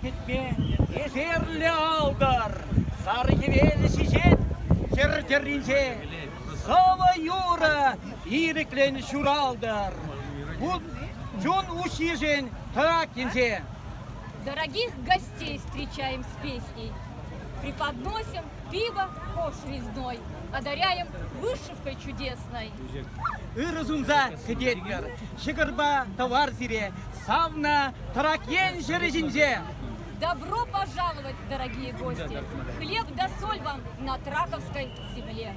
ketme, ezerli aldır. Sarı keveli şişet, kerterince. Sava юра, иреклен шуралдар. Бұл жон ушижен таракинже. Дорогих гостей встречаем с песней. Преподносим пиво, кош резной. Одаряем вышивкой чудесной. Ырызумза кедетлер, шығырба товар зире, савна таракен жережинже. Добро пожаловать, дорогие гости! Хлеб да соль вам на Траковской земле!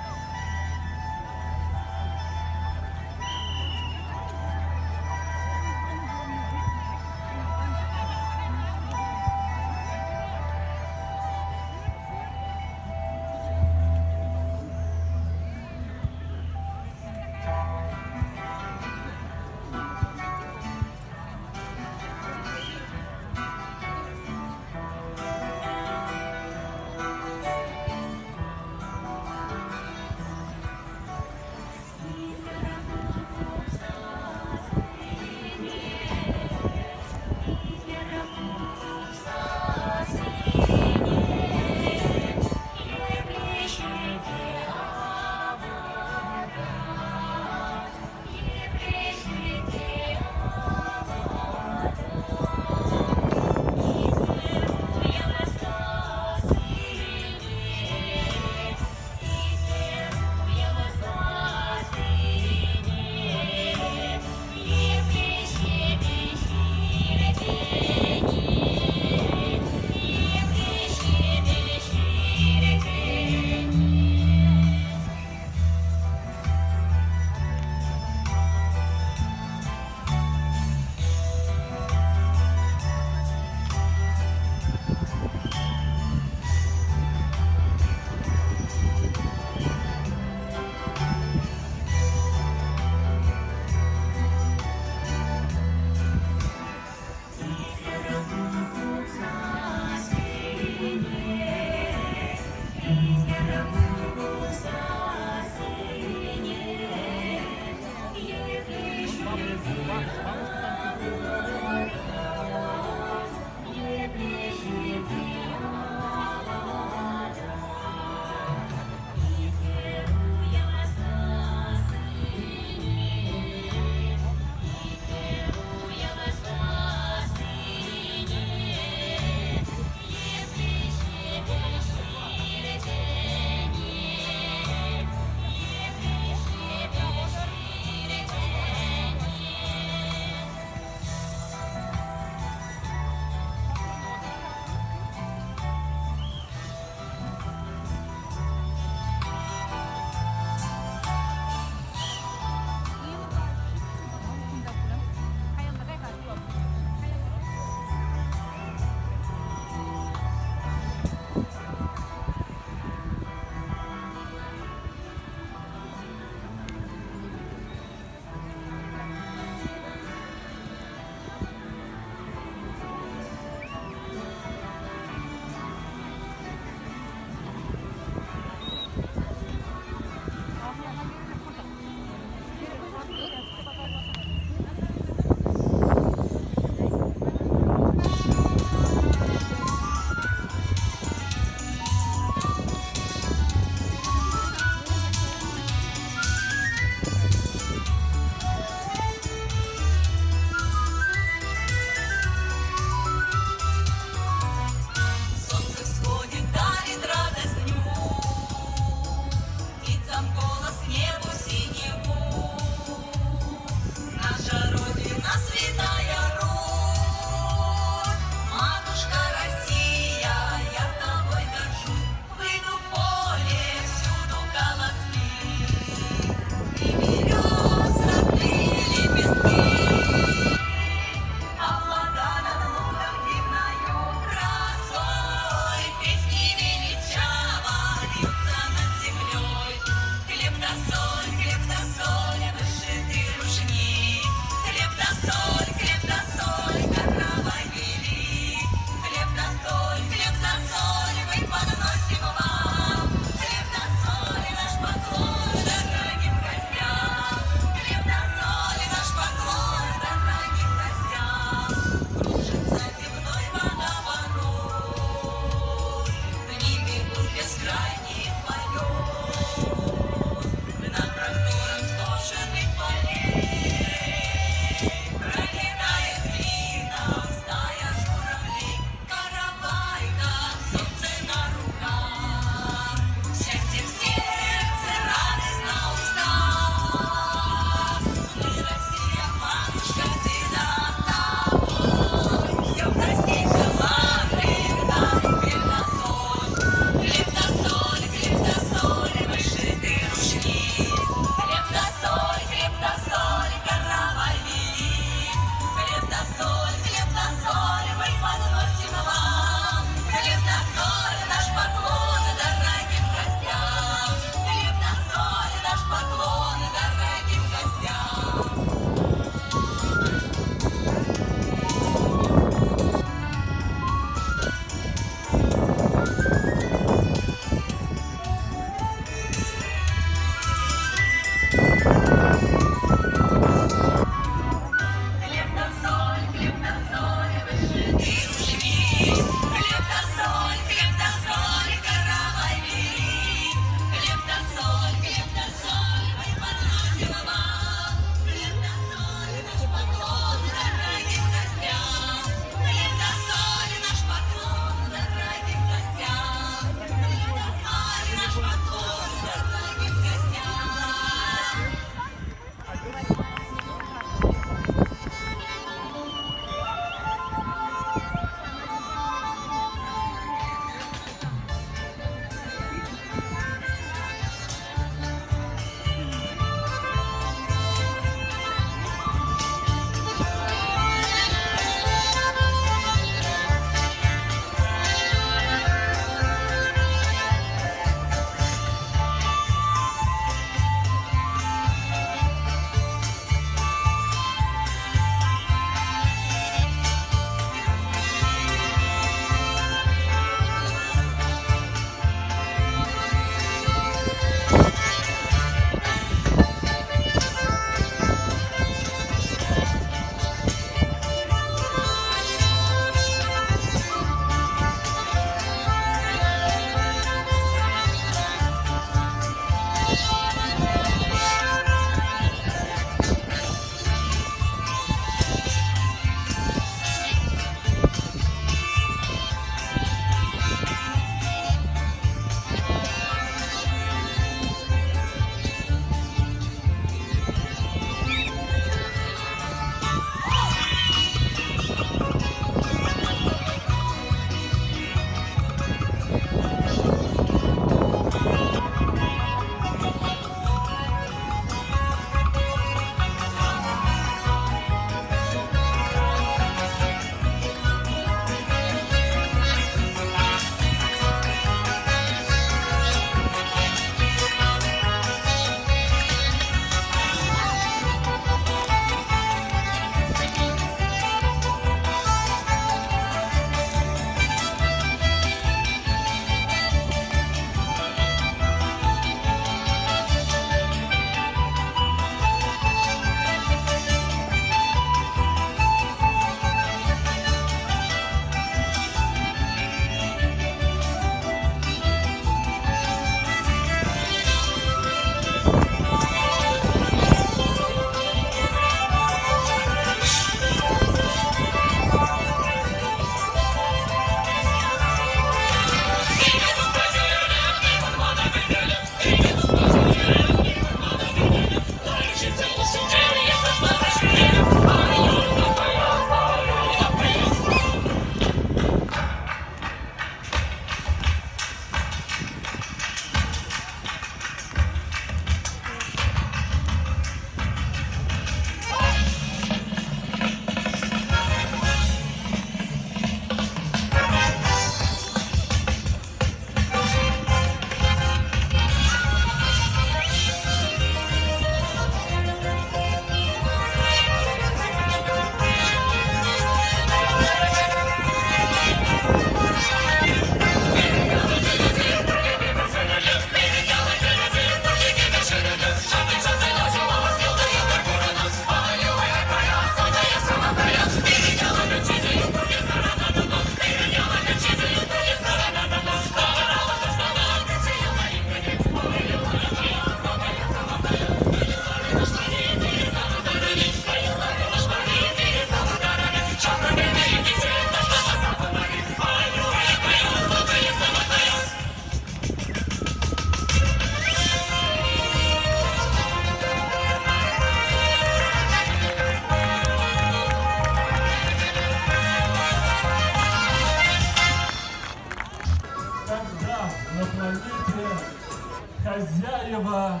Нева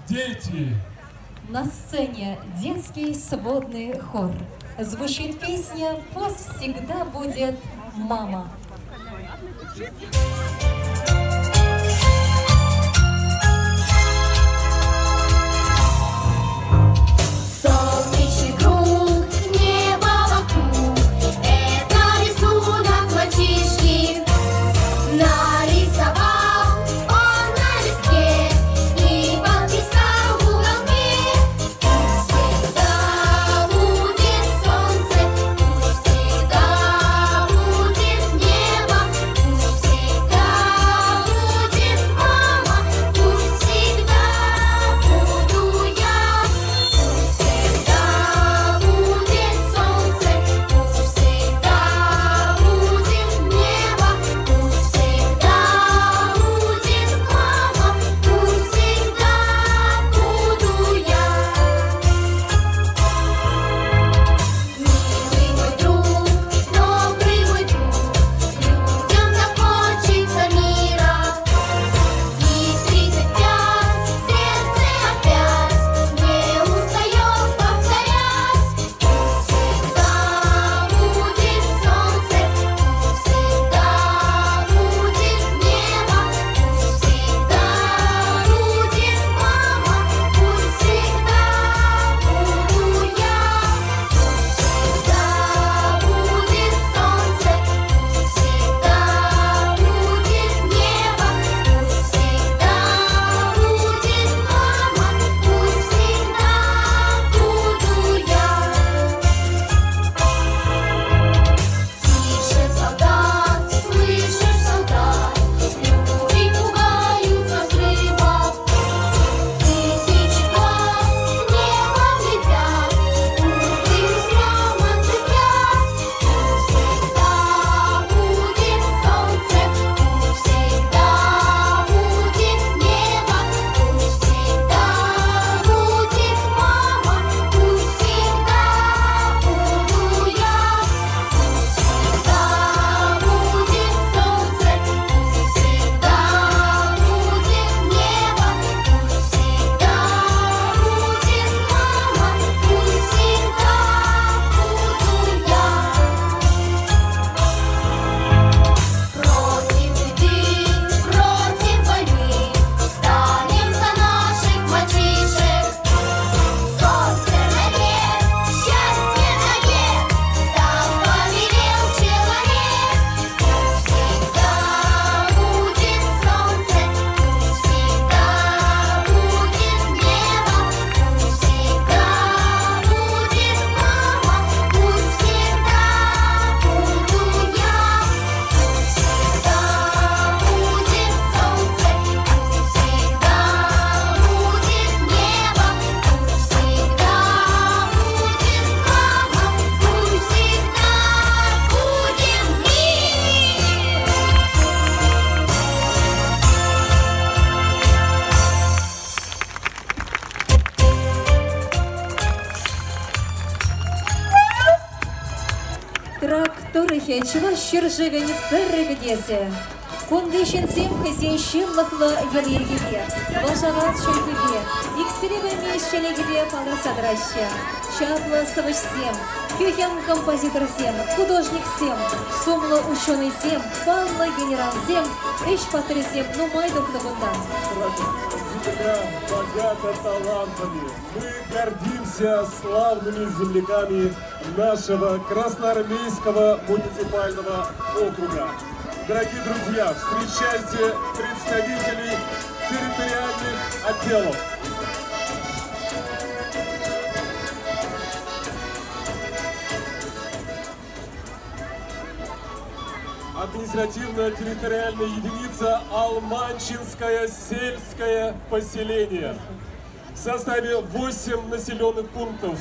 «Дети». На сцене детский сводный хор. Звучит песня «Пусть всегда будет мама». Солнечный круг, небо вокруг, это рисунок мальчишки. Нарисовал он на листке и подписал в уголке. Пусть всегда будет солнце, пусть всегда будет небо, пусть всегда будет мама, пусть всегда буду я. Пусть всегда будет солнце, пусть всегда будет небо, пусть всегда будет мама, пусть всегда буду я. Милый мой друг, добрый мой друг, людям так хочется мира. И 35 сердце опять не устает повторять. Пусть всегда будет солнце, пусть всегда будет небо, пусть всегда будет мама, пусть всегда буду я. Пусть всегда будет солнце, пусть всегда будет небо, пусть всегда будет мама, пусть всегда буду я. Тише, солдат, слышишь, солдат, люди пугаются взрывов. Тысячи глаз небо глядят, умных громом шипят. Пусть всегда будет солнце, пусть всегда будет небо, пусть всегда будет мама, пусть всегда буду я. Пусть всегда будет солнце, пусть всегда будет небо, пусть всегда будет мама, пусть всегда буду я. Против беды, против войны станем за наших мальчишек. Солнце навек, счастье навек, так повелел человек. Пусть всегда будет солнце, пусть всегда будет небо, пусть всегда будет мама, пусть всегда буду я. Пусть всегда будет солнце, пусть всегда будет небо, пусть всегда будет мама, пусть всегда будет Тракторы чего щерживен переведете. Кондишенсем хозяйщинлықлы елергеге, Волжават шөлкіге, Икстеребі мешченегебе палы садраща, Чаплы сывышсем, Кюхен композитор-сем, художник-сем, Сумлы ученый-сем, Паллы генерал-сем, Эш-патры-сем, ну майдухлы bundan. Земля богата талантами. Мы гордимся славными земляками нашего Красноармейского муниципального округа. Дорогие друзья, встречайте представителей территориальных отделов. Административно-территориальная единица Алманчинское сельское поселение. В составе 8 населенных пунктов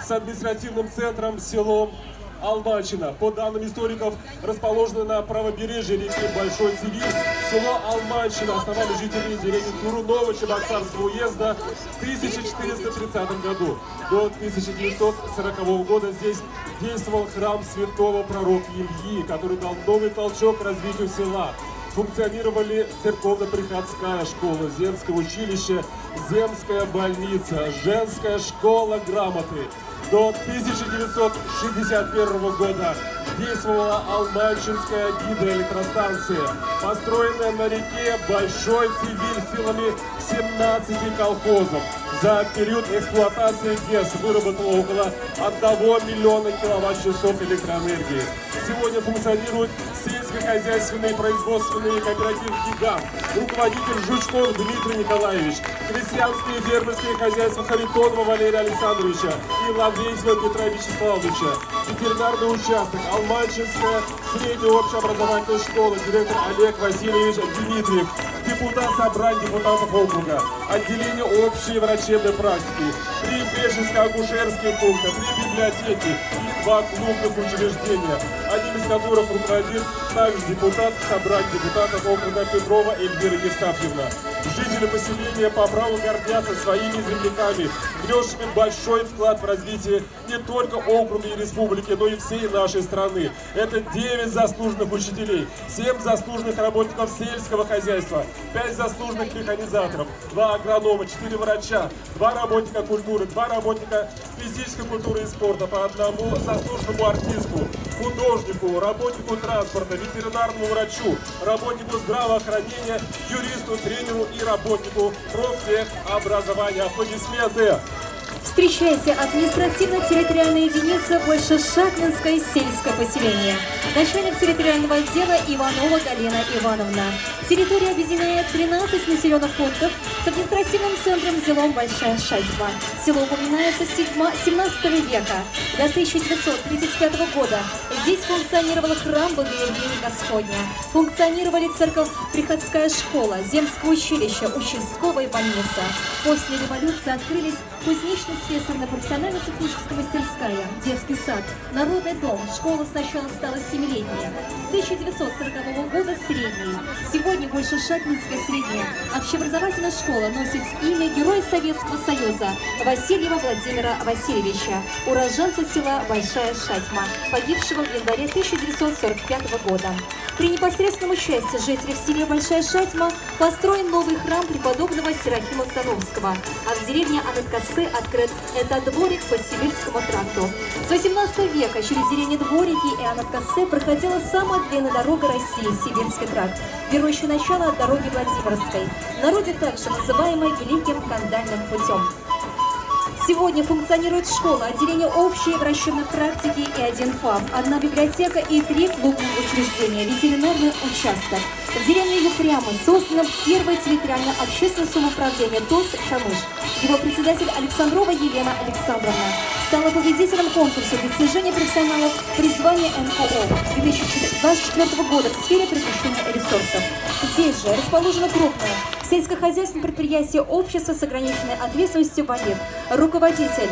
с административным центром селом Алманчина. По данным историков, расположено на правобережье реки Большой Сивиль. Село Алманчина основали жители деревни Турунова Чебоксарского уезда в 1430 году. До 1940 года здесь действовал храм святого пророка Ильи, который дал новый толчок развитию села. функционировали церковно-приходская школа, земское училище, земская больница, женская школа грамоты. До 1961 года действовала Алманчинская гидроэлектростанция, построенная на реке Большой Цивиль силами 17 колхозов. За период эксплуатации ГЭС выработало около 1 миллиона киловатт-часов электроэнергии. Сегодня функционирует сельскохозяйственный производственный кооператив «Гигант», руководитель Жучков Дмитрий Николаевич, крестьянские и фермерские хозяйства Харитонова Валерия Александровича и Лаврентьева Петра Вячеславовича, ветеринарный участок, Алманчинская средняя общеобразовательная школа, директор Олег Васильевич Дмитриев, депутат собрания депутатов округа, отделение общей врачебной практики, 3 фельдшерско-акушерские пункта, 3 библиотеки и 2 клубных учреждения, одним из которых руководит также депутат собрания депутатов округа Петрова Эльвира Евстафьевна. Жители поселения по праву гордятся своими земляками, внесшими большой вклад в развитие не только округа и республики, но и всей нашей страны. Это 9 заслуженных учителей, 7 заслуженных работников сельского хозяйства, 5 заслуженных механизаторов, 2 агронома, 4 врача, 2 работника культуры, 2 работника физической культуры и спорта, по 1 заслуженному артисту, художнику, работнику транспорта, ветеринарному врачу, работнику здравоохранения, юристу, тренеру и работнику профтехобразования. Аплодисменты! Встречайте административно-территориальная единица Большешатнинское сельское поселение. Начальник территориального отдела Иванова Галина Ивановна. Территория объединяет 13 населенных пунктов с административным центром селом Большая Шатьма. Село упоминается с 17 века. До 1935 года здесь функционировал храм Богоявления Господня. Функционировали церковь-приходская школа, земское училище, участковая больница. После революции открылись кузнечно-слесарно-профессионально-техническая мастерская, детский сад, народный дом. Школа сначала стала 7-летняя, с 1940 года средней. Сегодня Большешатнинская средняя общеобразовательная школа носит имя Героя Советского Союза Васильева Владимира Васильевича, уроженца села Большая Шатьма, погибшего в январе 1945 года. При непосредственном участии жителей в селе Большая Шатьма построен новый храм преподобного Серафима Саровского, а в деревне Анаткасы открыт дворик по Сибирскому тракту. С 18 века через деревни Дворики и Анаткасы проходила самая длинная дорога России – Сибирский тракт, берущий начало от дороги Владимирской, в народе также называемой Великим Кандальным путем. Сегодня функционирует школа, отделение общей врачебной практики и 1 ФАП, 1 библиотека и 3 клубных учреждения, ветеринарный участок. В деревне Ефрема создано первое территориальное общественное самоуправление ТОС «Шамыш». Его председатель Александрова Елена Александровна стала победителем конкурса достижения профессионалов призвания НКО 2024 года в сфере привлечения ресурсов. Здесь же расположено крупное сельскохозяйственное предприятие общества с ограниченной ответственностью «Болит». Руководитель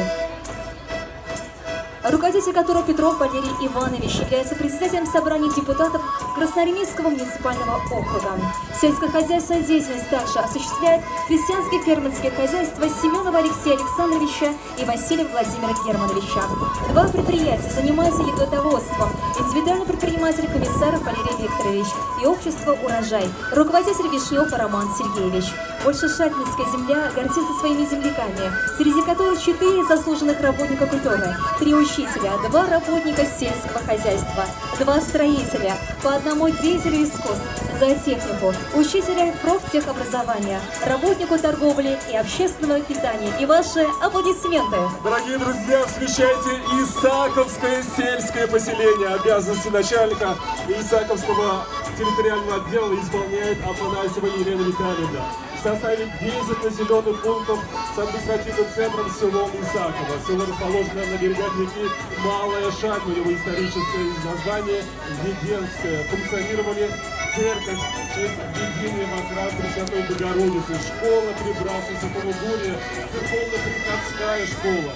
которого Петров Валерий Иванович является председателем собрания депутатов Красноармейского муниципального округа. Сельскохозяйственная деятельность также осуществляет крестьянские фермерские хозяйства Семенова Алексея Александровича и Василия Владимира Германовича. 2 предприятия занимаются ягодоводством, индивидуальный предприниматель Комиссаров Валерий Викторович и общество «Урожай», руководитель Вишнев Роман Сергеевич. Большешатнинская земля гордится своими земляками, среди которых 4 заслуженных работника культуры, 3 учителя, 2 работника сельского хозяйства, 2 строителя, по 1 деятелю искусств, зоотехнику, учителя профтехобразования, работнику торговли и общественного питания. И ваши аплодисменты. Дорогие друзья, встречайте Исаковское сельское поселение. Обязанности начальника Исаковского территориального отдела исполняет Афанасьева Елена Витальевна. В составе 10 населенных пунктов с административным центром селом Исаково. Село расположено на берегах реки Малая Шатьма, его историческое название Веденское. Функционировали церковь в честь введения в храм Пресвятой Богородицы, школа при братстве Святого Гурия, церковно-приходская школа.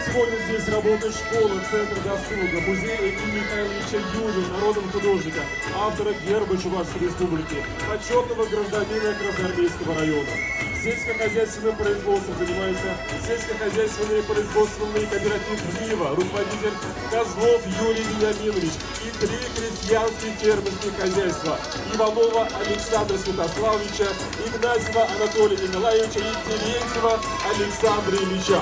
Сегодня здесь работает школа, центр досуга, музей Эмилия Михайловича Юрия, народного художника, автора герба Чувашской республики, почетного гражданина Красноармейского района. Сельскохозяйственным производством занимается сельскохозяйственный производственный кооператив «Нива», руководитель Козлов Юрий Вениаминович и 3 крестьянских фермерских хозяйства Иванова Александра Святославовича, Игнатьева Анатолия Николаевича и Терентьева Александра Ильича.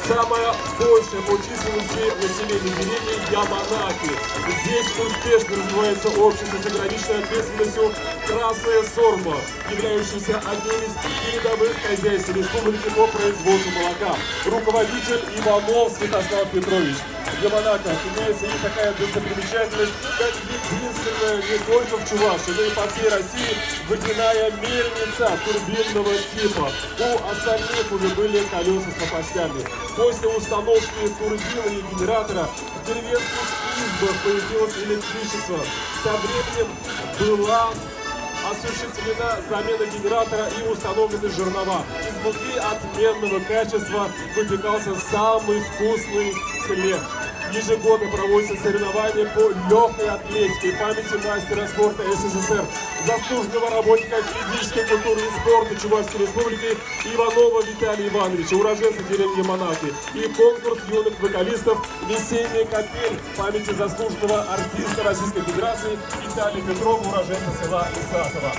Самая большая по численности населения деревни Яманаки. Здесь успешно развивается общество с ограниченной ответственностью «Красная Сорма», являющаяся одним из передовых хозяйств республики по производству молока. Руководитель Иванов Святослав Петрович. Яманака имеется и такая достопримечательность, как единственная не только в Чувашии, но и по всей России водяная мельница турбинного типа. У остальных уже были колеса с лопастями. После установки турбины и генератора в деревенских избах появилось электричество. Со временем была осуществлена замена генератора и установлены жернова. Из муки отменного качества выпекался самый вкусный хлеб. Ежегодно проводятся соревнования по легкой атлетике памяти мастера спорта СССР, заслуженного работника физической культуры и спорта Чувашской Республики Иванова Виталия Ивановича, уроженца деревни Яманаки, и конкурс юных вокалистов «Весенняя капель» памяти заслуженного артиста Российской Федерации Виталия Петрова, уроженца села Исатово.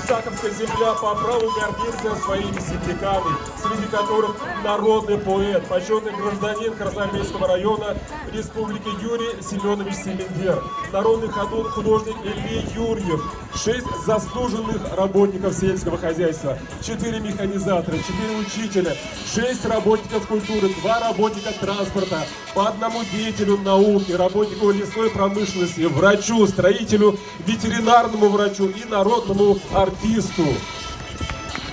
Саковская земля по праву гордится своими земляками, среди которых народный поэт, почетный гражданин Красноармейского района Республики Юрий Семенович Семендер, народный художник Илья Юрьев, 6 заслуженных работников сельского хозяйства, 4 механизатора, 4 учителя, 6 работников культуры, 2 работника транспорта, по одному деятелю науки, работнику лесной промышленности, врачу, строителю, ветеринарному врачу и народному артисту.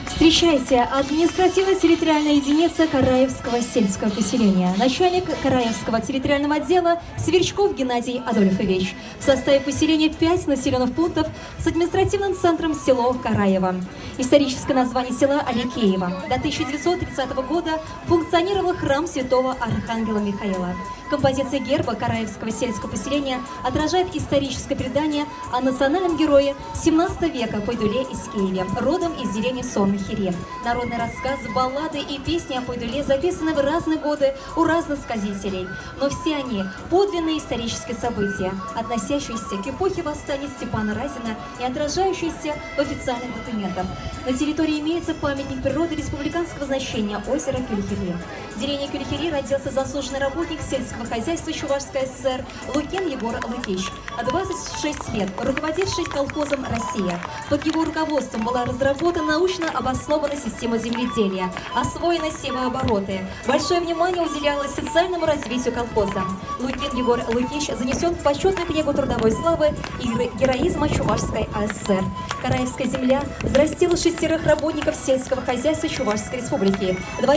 Встречайте, административно-территориальная единица Караевского сельского поселения. Начальник Караевского территориального отдела Сверчков Геннадий Адольфович. В составе поселения 5 населенных пунктов с административным центром село Караево. Историческое название села Аликеево. До 1930 года функционировал храм святого Архангела Михаила. Композиция герба Караевского сельского поселения отражает историческое предание о национальном герое 17 века Пойдуле из Киева, родом из деревни Сонный-Хире. Народные рассказы, баллады и песни о Пойдуле записаны в разные годы у разных сказителей. Но все они подлинные исторические события, относящиеся к эпохе восстания Степана Разина и отражающиеся в официальных документах. На территории имеется памятник природы республиканского значения озеро Кюльхири. В деревне Кюльхири родился заслуженный работник сельского хозяйства Чувашской ССР Лукин Егор Лукич. 26 лет руководивший колхозом «Россия». Под его руководством была разработана научно обоснованная система земледелия, освоены севообороты. Большое внимание уделялось социальному развитию колхоза. Лукин Егор Лукич занесен в почетную книгу трудовой славы и героизма Чувашской АССР. Караевская земля взрастила 6 работников сельского хозяйства Чувашской Республики, 2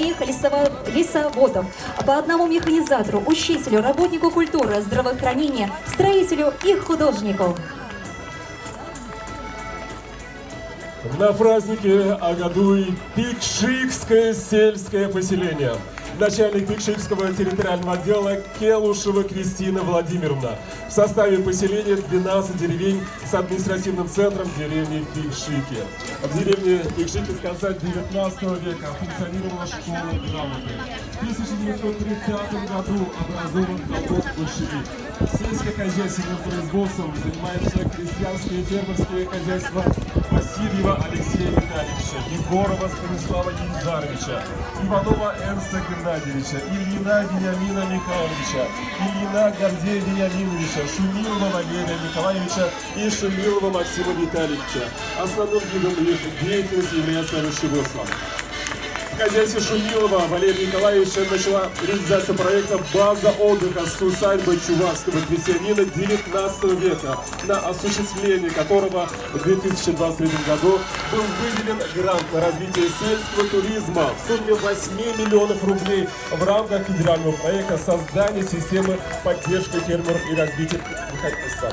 лесоводов, по 1 механизатору, учителю, работнику культуры, здравоохранения, строителю и художнику. На празднике Агадуй Пикшикское сельское поселение. Начальник Пикшикского территориального отдела Келушева Кристина Владимировна. В составе поселения 12 деревень с административным центром деревни Пикшики. В деревне Пикшики с конца 19 века функционировала школа грамоты. В 1930 году образован колхоз «Большевик». Сельскохозяйственным производством занимаются крестьянские и фермерские хозяйства Васильева Алексея Витальевича, Егорова Станислава Елизаровича, Иванова Эрнста Геннадьевича, Ильина Вениамина Михайловича, Ильина Гордея Вениаминовича, Шумилова Валерия Николаевича и Шумилова Максима Витальевича. Основным видом их деятельности является овощеводство. В хозяйстве Шумилова Валерия Николаевича начала реализация проекта «База отдыха с усадьбой чувашского крестьянина 19 века», на осуществление которого в 2023 году был выделен грант на развитие сельского туризма в сумме 8 миллионов рублей в рамках федерального проекта создания системы поддержки фермеров и развития хозяйства.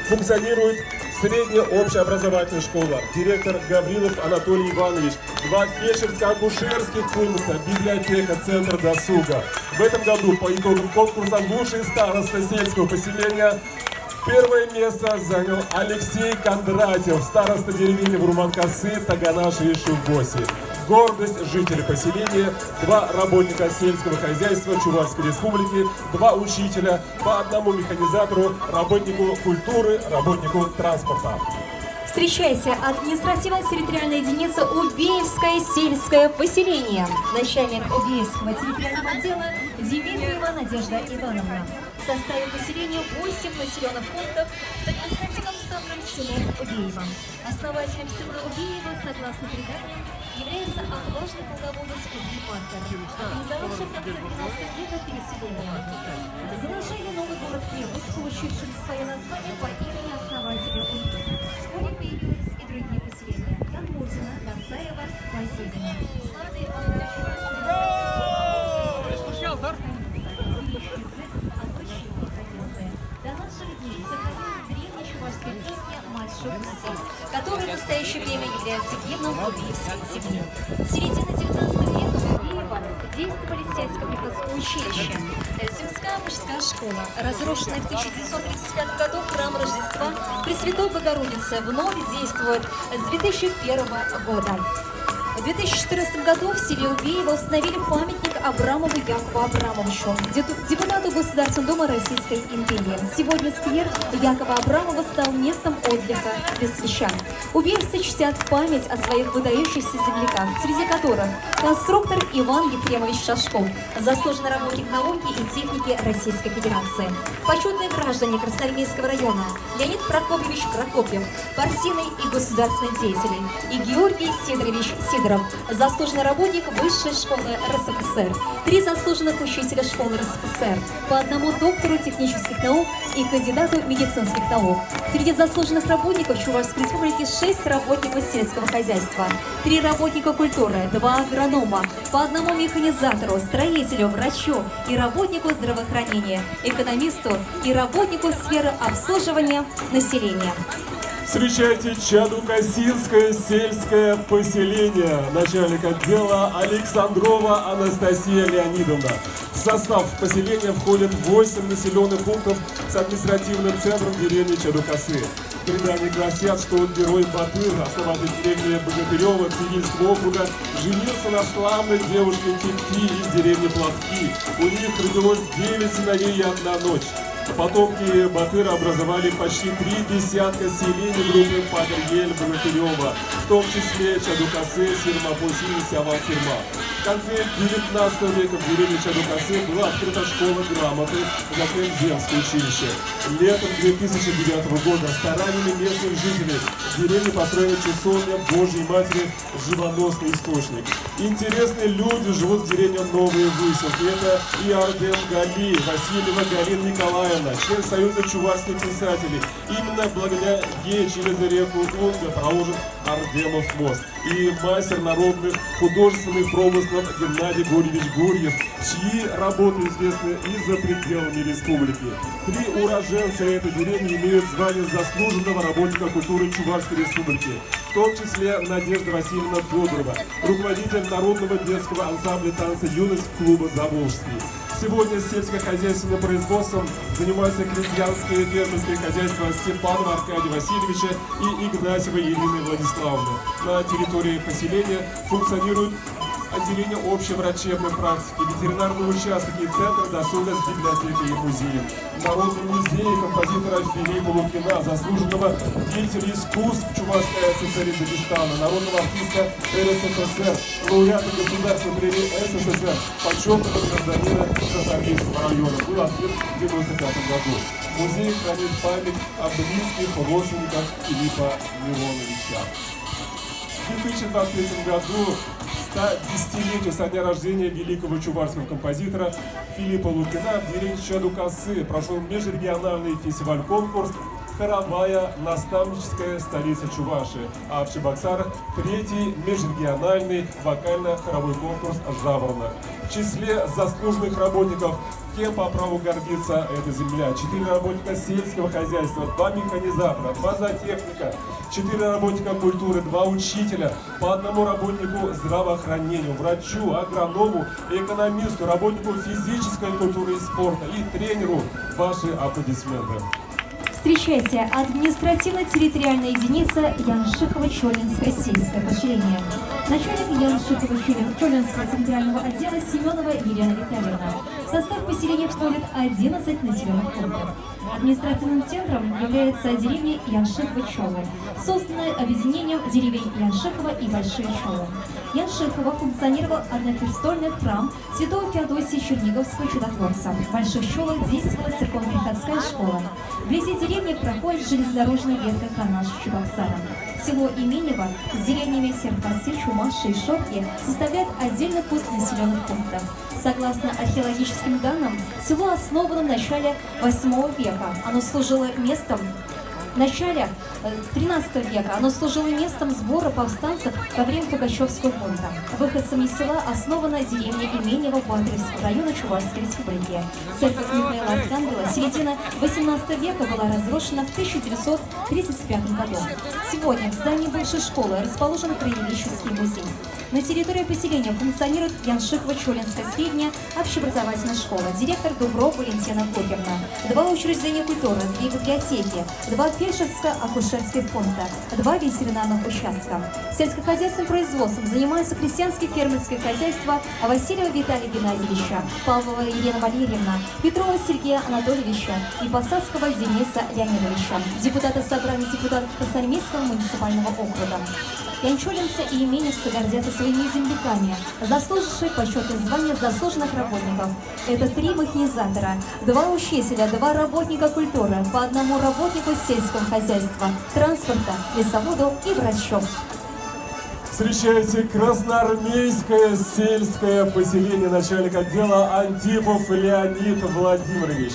Функционирует средняя общеобразовательная школа, директор Гаврилов Анатолий Иванович, 2 фельдшерско-акушерских пункта, библиотека, центр досуга. В этом году по итогам конкурса лучший староста сельского поселения первое место занял Алексей Кондратьев, староста деревни Вурманкасы Таганаши и Шубоси. гордость жителей поселения, 2 работника сельского хозяйства Чувашской республики, 2 учителя, по 1 механизатору, работнику культуры, работнику транспорта. Встречайте, административно-территориальная единица Убеевское сельское поселение. Начальник Убеевского территориального отдела Дмитриева Надежда Ивановна. В составе поселения 8 населенных пунктов с административным центром селом Убеево. Основателем села Убеева, согласно преданиям, является отважный полководец Кузьмин Маркер, организовавший в конце 12 века переселение. Заложили новый город Крепость, получивший свое название по имени основателя Убеева. Вскоре появились и другие поселения: Конвурзино, Гасаева, Васильевна. Славы до наших дней сохранилась древняя чувашская песня «Мальчук-сын», которая в настоящее время является гимном Убеевской земли. В середине 19 века в Убеево действовали сельско-приходское училище, земская мужская школа, разрушенная в 1935 году храм Рождества Пресвятой Богородицы вновь действует с 2001 года. В 2014 году в селе Убеево установили памятник Абрамову Якову Абрамовичу, депутату Государственного дома Российской империи. Сегодня сквер Якова Абрамова стал местом отдыха для сельчан. Убеевцы чтят память о своих выдающихся земляках, среди которых конструктор Иван Ефремович Шашков, заслуженный работник науки и техники Российской Федерации, почетные граждане Красноармейского района Леонид Прокопьевич Прокопьев, партийный и государственный деятель, и Георгий Сидорович Сидоров, заслуженный работник Высшей школы РСФСР, 3 заслуженных учителя школы РСФСР, по 1 доктору технических наук и кандидату медицинских наук. Среди заслуженных работников Чувашской республики 6 работников сельского хозяйства, 3 работника культуры, 2 агронома, по 1 механизатору, строителю, врачу и работнику здравоохранения, экономисту и работнику сферы обслуживания населения. Встречайте Чадукасинское сельское поселение, начальник отдела Александрова Анастасия Леонидовна. В состав поселения входят 8 населенных пунктов с административным центром деревни Чадукасы. Предания гласят, что герой Батыр, основатель деревни Богатырева Цивильского округа, женился на славной девушке Текти из деревни Платки. У них родилось 9 сыновей и 1 дочь. Потомки Батыра образовали почти 3 десятка селений группы Падыргель-Богатырева, в том числе Чадукасы, Сирмапуси и Сявал-Сирма. В конце 19 века в деревне Чадукасы была открыта школа грамоты, затем земское училище. Летом 2009 года стараниями местных жителей в деревне построена часовня Божьей Матери «Живоносный источник». Интересные люди живут в деревне Новые Выселки. Это и Ардем Гали, Васильева Галина Николаевна, член Союза чувашских писателей. Именно благодаря ей через реку Унга проложен Ардемов мост. И мастер народных художественных промыслов Геннадий Гурьевич Гурьев, чьи работы известны и за пределами республики. 3 уроженца этой деревни имеют звание заслуженного работника культуры Чувашской республики, в том числе Надежда Васильевна Федорова, руководитель народного детского ансамбля танца «Юность» клуба «Заволжский». Сегодня сельскохозяйственным производством занимаются крестьянские фермерские хозяйства Степанова Аркадия Васильевича и Игнатьевой Ирины Владиславовны. На территории поселения функционируют отделение общеврачебной практики, ветеринарный участок и центр досуга с библиотекой и музеем. Народный музей композитора Филиппа Лукина, заслуженного деятеля искусств Чувашской ССР и Дагестана, народного артиста РСФСР, лауреата государственной премии СССР, почетного гражданина Красноармейского района, был открыт в 1995 году. Музей хранит память о близких родственниках Филиппа Мироновича. В 2023 году 110-летию со дня рождения великого чувашского композитора Филиппа Лукина в деревне Чадукасы прошел межрегиональный фестиваль-конкурс «Хоровая наставническая столица Чувашии», а в Чебоксарах 3-й межрегиональный вокально-хоровой конкурс «Жаворонок». В числе заслуженных работников, кем по праву гордится эта земля: 4 работника сельского хозяйства, 2 механизатора, 2 зоотехника, 4 работника культуры, 2 учителя, по 1 работнику здравоохранения, врачу, агроному, экономисту, работнику физической культуры и спорта и тренеру. Ваши аплодисменты. Встречайте, административно-территориальная единица Яншихово-Чолинское сельское поселение. Начальник Яншихово-Чолинского территориального отдела Семенова Елена Витальевна. В состав поселения входит 11 населенных пунктов. Административным центром является деревня Яншихово-Чолы, созданная объединением деревень Яншихово и Большие Чолы. Яншихово функционировал однопрестольный храм святого Феодосия Черниговского чудотворца. В Больших Чолах действовала церковно-приходская школа. Вблизи деревни проходит железнодорожная ветка канала Чебоксара. Село Именево с деревнями Серпасы, Чумаши и Шопки составляет отдельный пуст населенных пунктов. Согласно археологическим данным, село основано в начале 8 века. Оно служило местом в начале 13 века оно служило местом сбора повстанцев во время Пугачевского бунта. Выходцами из села основана деревня Именево Батревского района Чувашской республики. Церковь Михаила Архангела середины 18 века была разрушена в 1935 году. Сегодня в здании Большой школы расположен краеведческий музей. На территории поселения функционирует Яншихово-Чолинская средняя общеобразовательная школа, директор Дубров Валентина Копьевна, 2 учреждения культуры, 2 библиотеки, 2 фельдшерско-акушерских пункта, 2 ветеринарных участка. Сельскохозяйственным производством занимаются крестьянское фермерское хозяйство Васильева Виталия Геннадьевича, Павлова Елена Валерьевна, Петрова Сергея Анатольевича и Посадского Дениса Леонидовича, депутаты собрания депутатов Красноармейского муниципального округа. Янчолинцы и именевцы гордятся своими земляками, заслужившие почетное звание заслуженных работников. Это 3 механизатора, 2 учителя, 2 работника культуры, по 1 работнику сельского хозяйства, транспорта, лесоводу и врачу. Встречайте Красноармейское сельское поселение, начальник отдела Антипов Леонид Владимирович.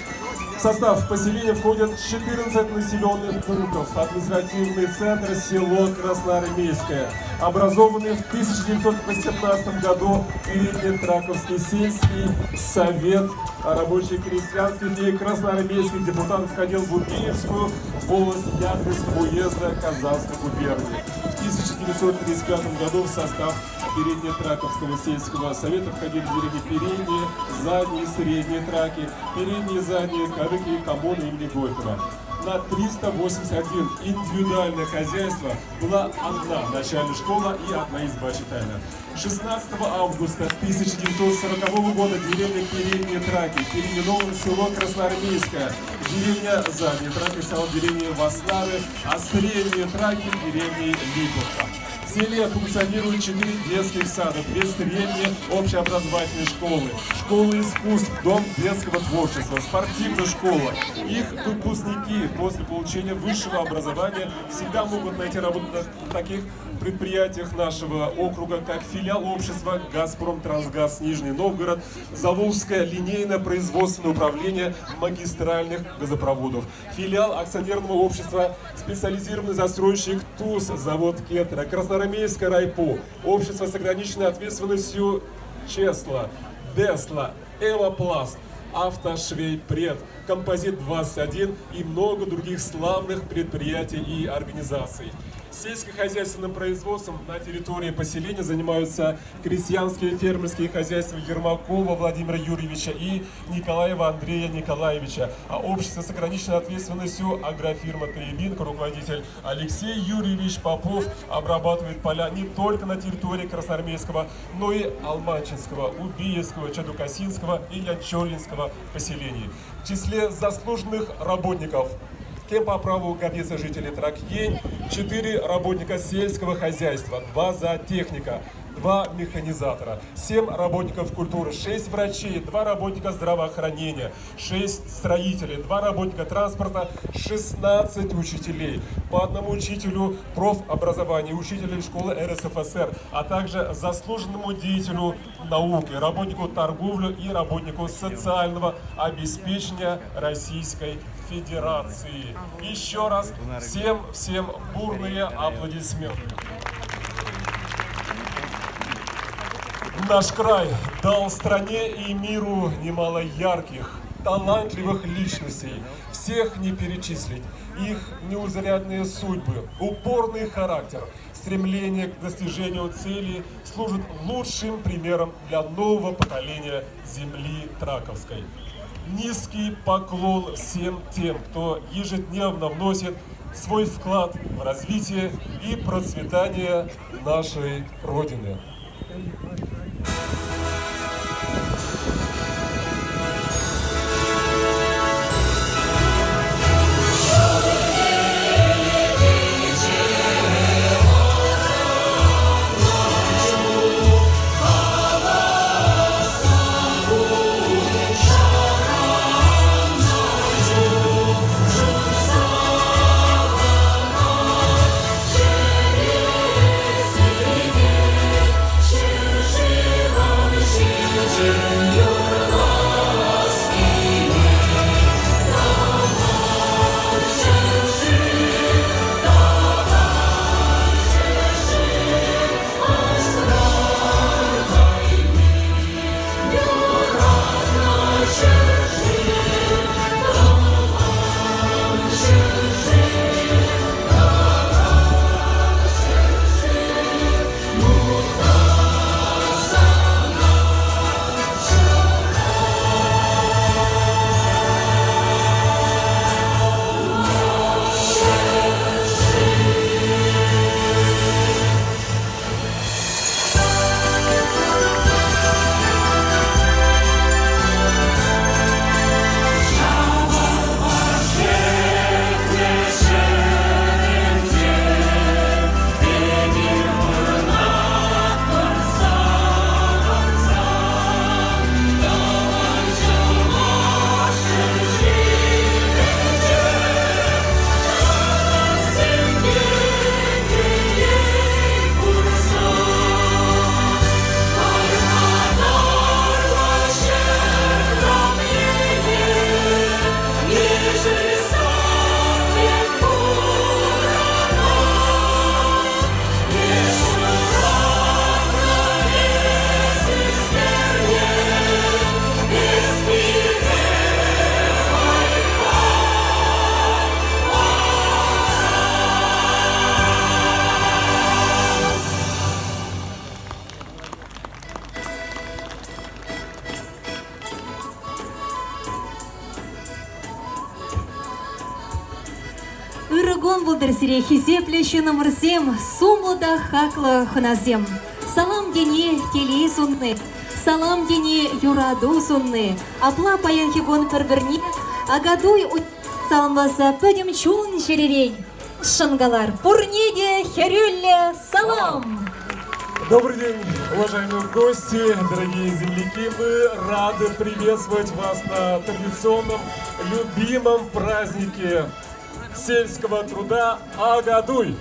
В состав поселения входят 14 населенных пунктов, административный центр село Красноармейское, образованный в 1918 году Переднетраковский сельский совет рабочих крестьянских и красноармейских депутатов входил в Убиевскую волость Ягринского уезда Казанской губернии. В 1935 году в состав Переднетраковского сельского совета входили деревни Передние, Задние, Средние Траки, Передние, Задние, Карыки и Коммуны имени Горького. На 381 индивидуальное хозяйство была 1 начальная школа и 1 изба читальная. 16 августа 1940 года деревня Передние Траки переименована в село Красноармейское. Деревня Задние Траки стала деревней Васнары, а Средние Траки деревней Липовка. В селе функционируют 4 детских сада, 2 средние общеобразовательные школы, школы искусств, дом детского творчества, спортивная школа. Их выпускники после получения высшего образования всегда могут найти работу на таких предприятиях нашего округа, как филиал общества «Газпром-Трансгаз» Нижний Новгород, Заволжское линейно-производственное управление магистральных газопроводов, филиал акционерного общества «Специализированный застройщик ТУЗ», завод «Кетра», Красноармейское райпо, общество с ограниченной ответственностью «Чесла», «Десла», «Эвопласт», «Автошвейпред», «Композит-21» и много других славных предприятий и организаций. Сельскохозяйственным производством на территории поселения занимаются крестьянские фермерские хозяйства Ермакова Владимира Юрьевича и Николаева Андрея Николаевича, а общество с ограниченной ответственностью агрофирма «Триебинка», руководитель Алексей Юрьевич Попов, обрабатывает поля не только на территории Красноармейского, но и Алманчинского, Убиевского, Чадукасинского и Янчолинского поселений. В числе заслуженных работников кем по праву гордятся жители Тракьень, 4 работника сельского хозяйства, 2 зоотехника, 2 механизатора, 7 работников культуры, 6 врачей, 2 работника здравоохранения, 6 строителей, 2 работника транспорта, 16 учителей, по 1 учителю профобразования, учителю школы РСФСР, а также заслуженному деятелю науки, работнику торговли и работнику социального обеспечения Российской Федерации. Еще раз всем бурные аплодисменты. Наш край дал стране и миру немало ярких, талантливых личностей. Всех не перечислить. Их неузрядные судьбы, упорный характер, стремление к достижению целей служат лучшим примером для нового поколения земли Траковской. низкий поклон всем тем, кто ежедневно вносит свой вклад в развитие и процветание нашей Родины. Иргон булдырсире хизе плещи номер 7, сумлада хакла ханазем. Салам дене телей сунны, салам дене юраду сунны. Апла паян хигон перверни, агадуй салмаса пөдем чун жерерень. Шангалар, пурниде херюлле, салам! Добрый день, уважаемые гости, дорогие земляки. Мы рады приветствовать вас на традиционном, любимом празднике сельского труда Агадуй.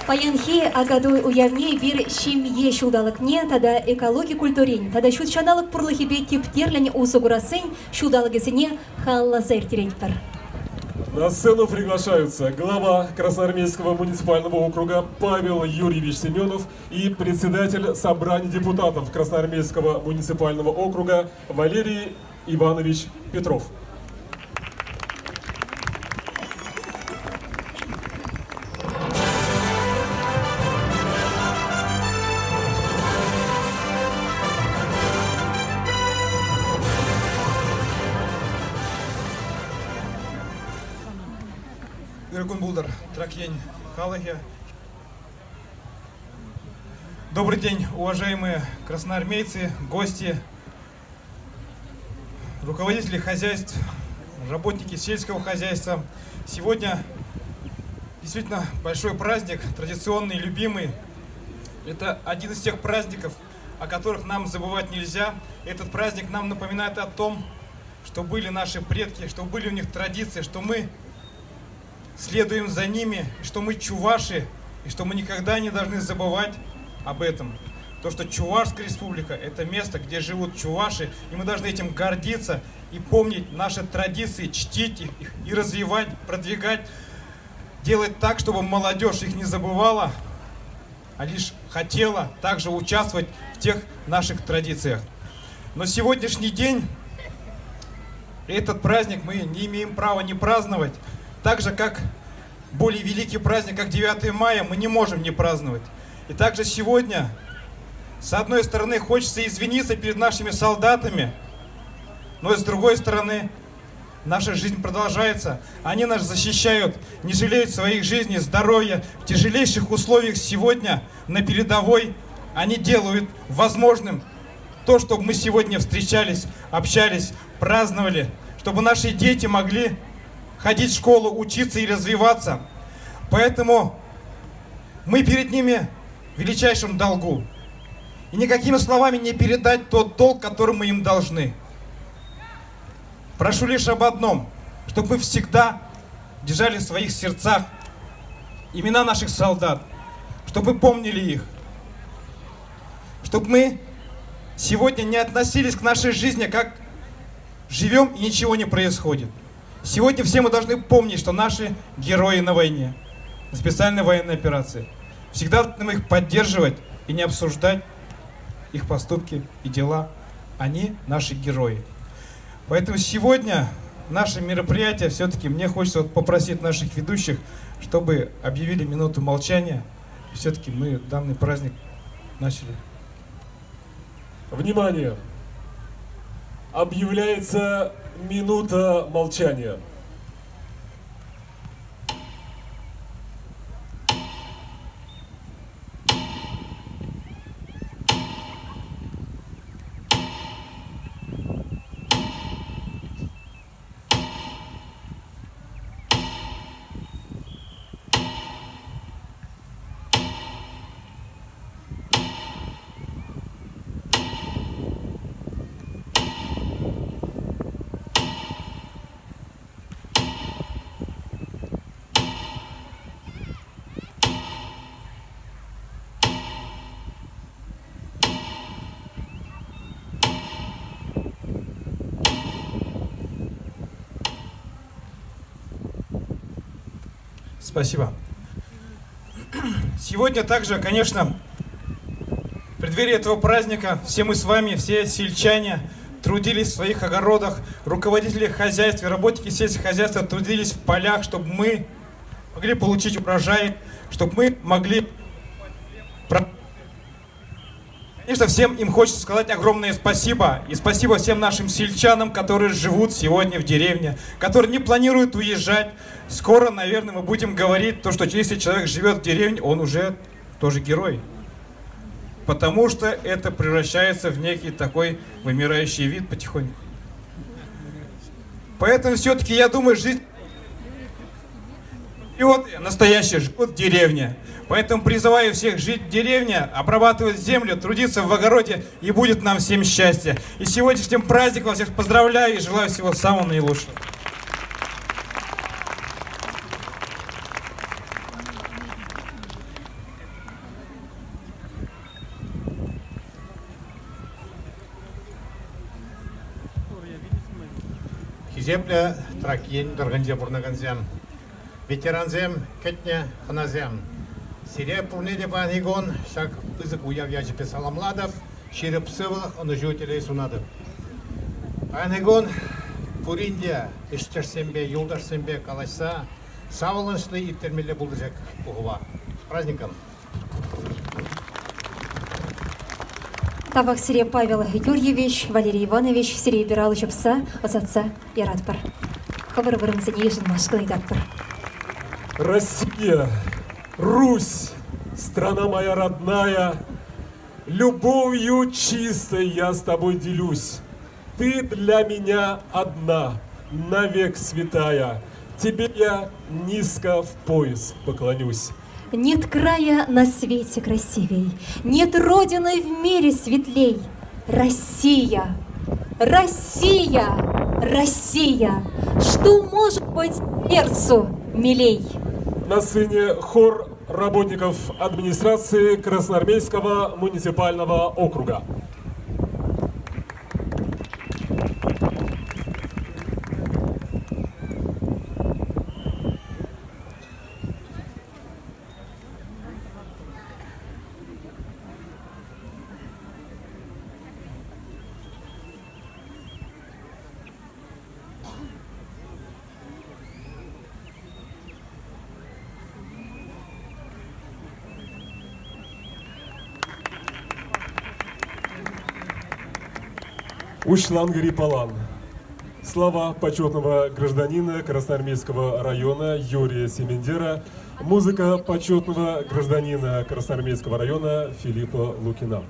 Паянхи агадуй уявне бир шимье шудалыкне, тада экологи культурин, тада шут шадалык пурлыхибе типтерлень усугурасень шудалыгесене халлазер тиреньпер. На сцену приглашаются глава Красноармейского муниципального округа Павел Юрьевич Семенов и председатель собрания депутатов Красноармейского муниципального округа Валерий Иванович Петров. Добрый день, уважаемые красноармейцы, гости, руководители хозяйств, работники сельского хозяйства. Сегодня действительно большой праздник, традиционный, любимый. Это один из тех праздников, о которых нам забывать нельзя. Этот праздник нам напоминает о том, что были наши предки, что были у них традиции, что мы следуем за ними, что мы чуваши, и что мы никогда не должны забывать об этом. То, что Чувашская республика – это место, где живут чуваши, и мы должны этим гордиться и помнить наши традиции, чтить их и развивать, продвигать, делать так, чтобы молодежь их не забывала, а лишь хотела также участвовать в тех наших традициях. Но сегодняшний день, этот праздник мы не имеем права не праздновать, так же, как более великий праздник, как 9 мая, мы не можем не праздновать. И также сегодня, с одной стороны, хочется извиниться перед нашими солдатами но с другой стороны, наша жизнь продолжается. Они нас защищают, не жалеют своих жизней, здоровья. В тяжелейших условиях сегодня на передовой они делают возможным то, чтобы мы сегодня встречались, общались, праздновали, чтобы наши дети могли ходить в школу, учиться и развиваться. Поэтому мы перед ними в величайшем долгу. И никакими словами не передать тот долг, который мы им должны. Прошу лишь об одном, чтобы мы всегда держали в своих сердцах имена наших солдат, чтобы мы помнили их, чтобы мы сегодня не относились к нашей жизни, как живем и ничего не происходит. Сегодня все мы должны помнить, что наши герои на войне, на специальной военной операции. Всегда должны их поддерживать и не обсуждать их поступки и дела. Они наши герои. Поэтому сегодня наше мероприятие, все-таки мне хочется попросить наших ведущих, чтобы объявили минуту молчания. Все-таки мы данный праздник начали. Внимание! Объявляется минута молчания. Спасибо. Сегодня также, конечно, в преддверии этого праздника все мы с вами, все сельчане, трудились в своих огородах, руководители хозяйств, работники сельского хозяйства трудились в полях, чтобы мы могли получить урожай, чтобы мы могли... Конечно, всем им хочется сказать огромное спасибо. И спасибо всем нашим сельчанам, которые живут сегодня в деревне, которые не планируют уезжать. Скоро, наверное, мы будем говорить то, что если человек живет в деревне, он уже тоже герой. Потому что это превращается в некий такой вымирающий вид потихоньку. Поэтому все-таки, я думаю, жизнь... И вот настоящие живут в деревне. Поэтому призываю всех жить в деревне, обрабатывать землю, трудиться в огороде, и будет нам всем счастье. И сегодняшним праздником всех поздравляю и желаю всего самого наилучшего. Хизепле тракьен дорганзе бурнаганзем. Ветеранзем кетне ханазем. Сире пурнеде банигон шак ызык уявьячы песаламладов, шире псывылых онужутелей сунадов. Банигон пуринде ишчерсембе, юлдарсембе калашса, савылыншлы иттермеле булдыжак угува. С праздником! Тавак Сирия Павел Юрьевич, Валерий Иванович, Сирия Биралыч Пса, Отца и Радпар. Хабар Варенцинейшин Машкан и Датпар. Россия, Русь, страна моя родная, любовью чистой я с тобой делюсь. Ты для меня одна, навек святая, тебе я низко в пояс поклонюсь. Нет края на свете красивей, нет родины в мире светлей. Россия, Россия, Россия, что может быть сердцу милей? На сцене хор работников администрации Красноармейского муниципального округа. Ушлангри Палан. слова почетного гражданина Красноармейского района Юрия Семендера, музыка почетного гражданина Красноармейского района Филиппа Лукина.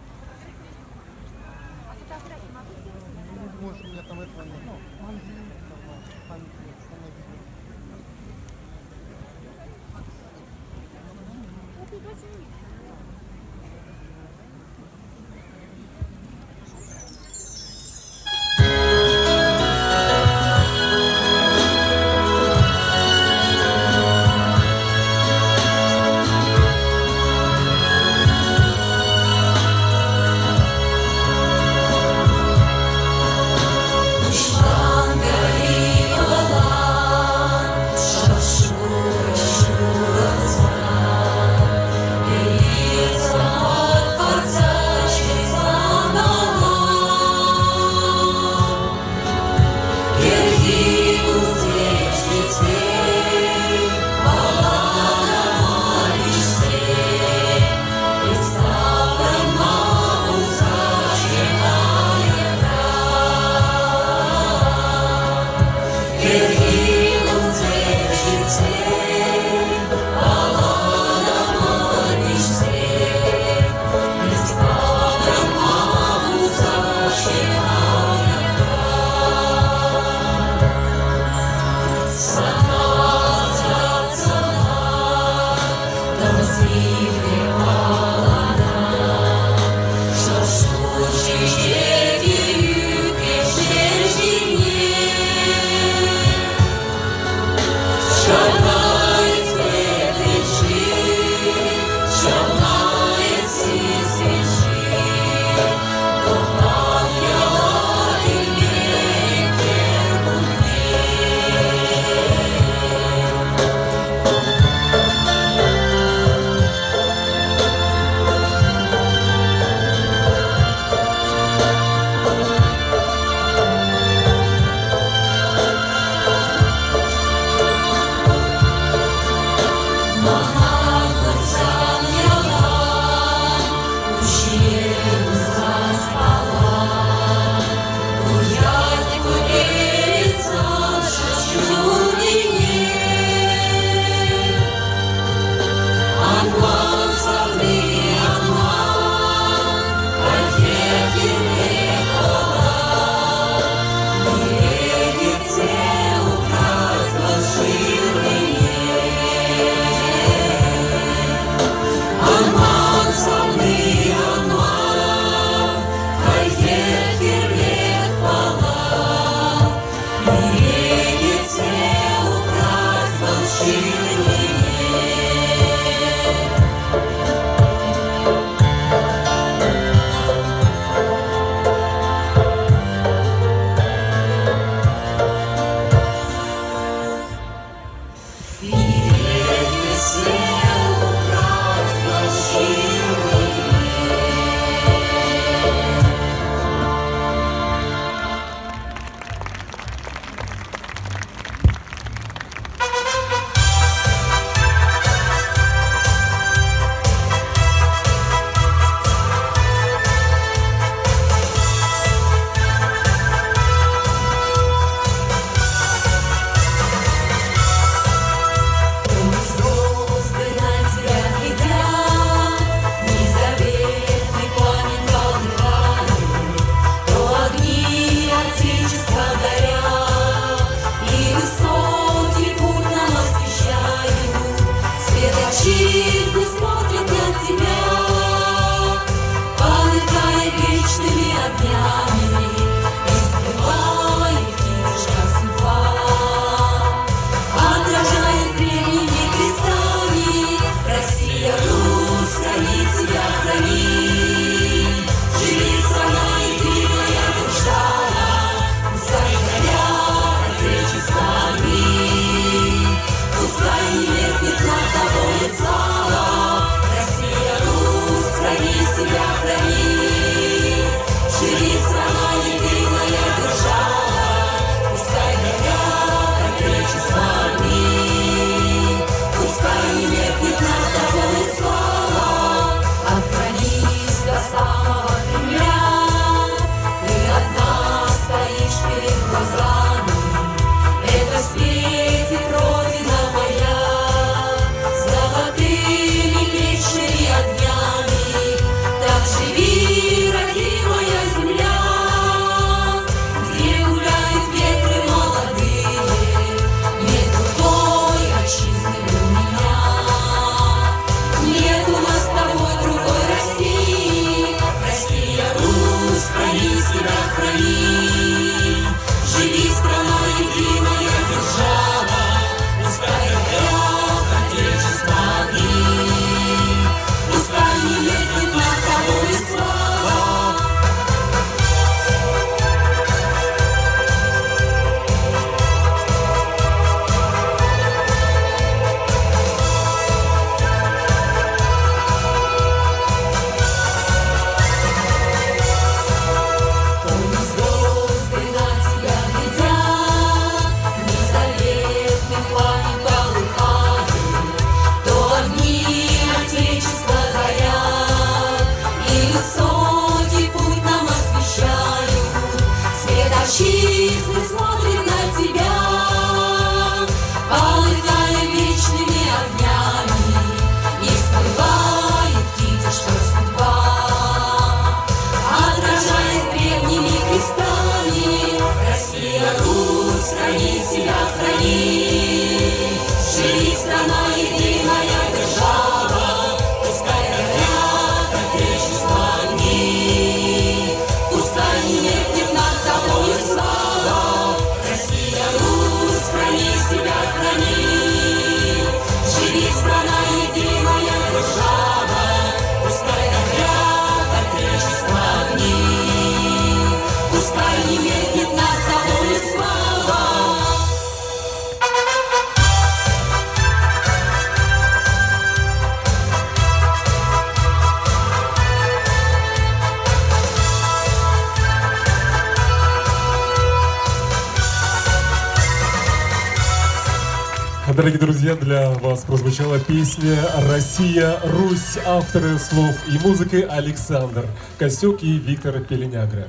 Дорогие друзья, для вас прозвучала песня «Россия, Русь», авторы слов и музыки Александр Косюк и Виктор Пеленягра.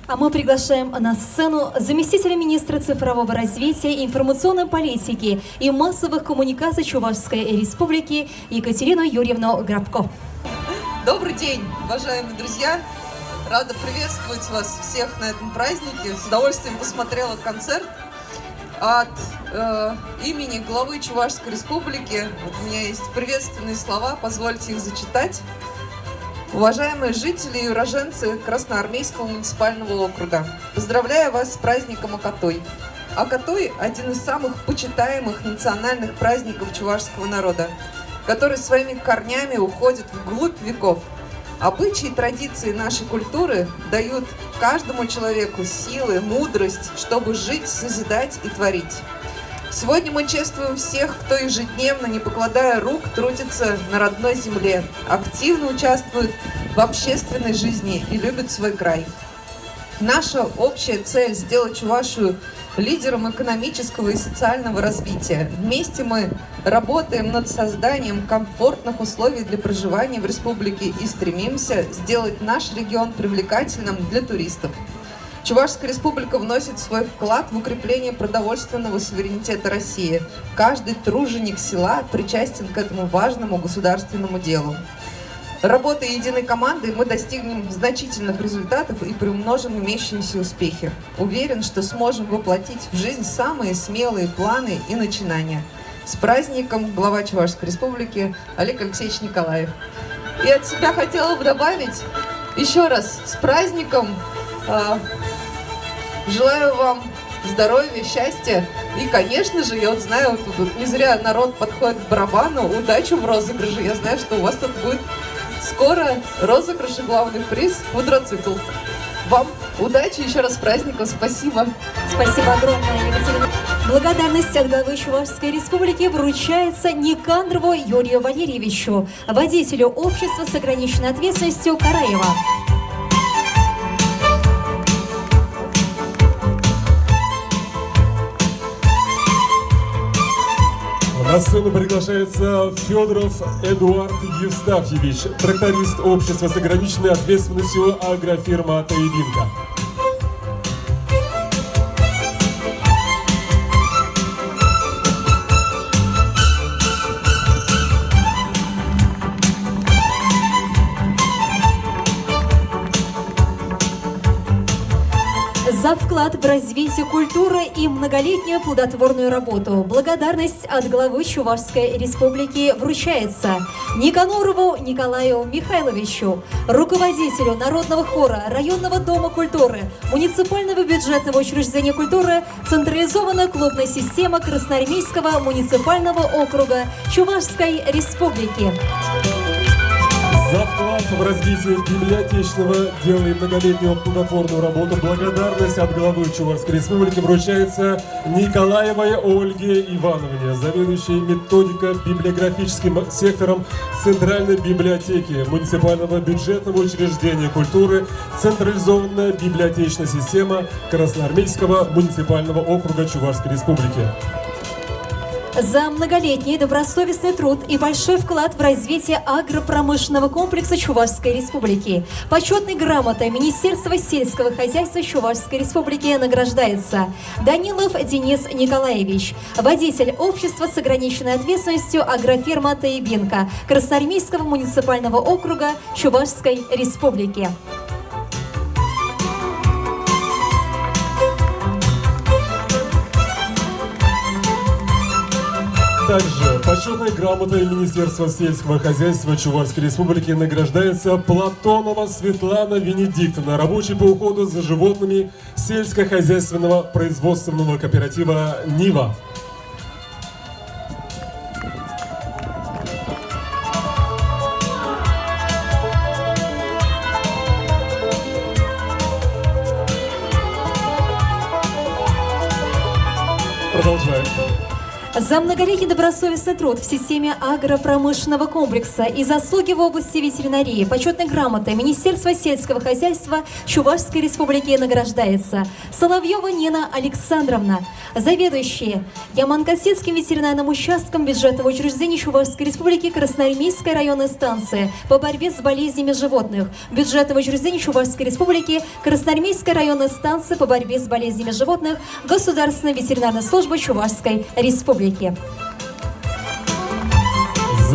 А мы приглашаем на сцену заместителя министра цифрового развития, информационной политики и массовых коммуникаций Чувашской Республики Екатерину Юрьевну Грабко. Добрый день, уважаемые друзья! Рада приветствовать вас всех на этом празднике. С удовольствием посмотрела концерт. От имени главы Чувашской Республики у меня есть приветственные слова, позвольте их зачитать. Уважаемые жители и уроженцы Красноармейского муниципального округа, поздравляю вас с праздником Акатой. Акатой – один из самых почитаемых национальных праздников чувашского народа, который своими корнями уходит вглубь веков. Обычаи и традиции нашей культуры дают каждому человеку силы, мудрость, чтобы жить, созидать и творить. Сегодня мы чествуем всех, кто ежедневно, не покладая рук, трудится на родной земле, активно участвует в общественной жизни и любит свой край. Наша общая цель – сделать Чувашию лидером экономического и социального развития. Вместе мы работаем над созданием комфортных условий для проживания в республике и стремимся сделать наш регион привлекательным для туристов. Чувашская республика вносит свой вклад в укрепление продовольственного суверенитета России. Каждый труженик села причастен к этому важному государственному делу. Работая единой командой, мы достигнем значительных результатов и приумножим имеющиеся успехи. Уверен, что сможем воплотить в жизнь самые смелые планы и начинания. С праздником, глава Чувашской Республики Олег Алексеевич Николаев. И от себя хотела бы добавить еще раз с праздником. Желаю вам здоровья, счастья и, конечно же, я вот знаю, тут не зря народ подходит к барабану, удачу в розыгрыше. Я знаю, что у вас тут будет скоро розыгрыш и главный приз – квадроцикл. Вам удачи, еще раз с праздником, спасибо. Спасибо огромное, Екатерина. Благодарность от главы Чувашской Республики вручается Никандрову Юрию Валерьевичу, водителю общества с ограниченной ответственностью Караева. На сцену приглашается Федоров Эдуард Евстафьевич, тракторист общества с ограниченной ответственностью агрофирма «Таебинка». За вклад в развитие культуры и многолетнюю плодотворную работу благодарность от главы Чувашской Республики вручается Никанорову Николаю Михайловичу, руководителю Народного хора Районного дома культуры, муниципального бюджетного учреждения культуры, централизованная клубная система Красноармейского муниципального округа Чувашской Республики. За вклад в развитие библиотечного дела и многолетнюю плодотворную работу благодарность от главы Чувашской Республики вручается Николаевой Ольге Ивановне, заведующей методико-библиографическим сектором Центральной библиотеки муниципального бюджетного учреждения культуры, централизованная библиотечная система Красноармейского муниципального округа Чувашской Республики. За многолетний добросовестный труд и большой вклад в развитие агропромышленного комплекса Чувашской Республики. Почетной грамотой Министерства сельского хозяйства Чувашской Республики награждается Данилов Денис Николаевич, водитель общества с ограниченной ответственностью агрофирма «Таебинка» Красноармейского муниципального округа Чувашской Республики. Также почетной грамотой Министерства сельского хозяйства Чувашской Республики награждается Платонова Светлана Венедиктовна, рабочий по уходу за животными сельскохозяйственного производственного кооператива «Нива». Продолжаем. За многолетний добросовестный труд в системе агропромышленного комплекса и заслуги в области ветеринарии почетной грамотой Министерства сельского хозяйства Чувашской Республики награждается Соловьева Нина Александровна, заведующая Яманкасетским ветеринарным участком бюджетного учреждения Чувашской Республики Красноармейской районной станции по борьбе с болезнями животных, бюджетного учреждения Чувашской Республики Красноармейской районной станции по борьбе с болезнями животных Государственной ветеринарной службы Чувашской Республики. За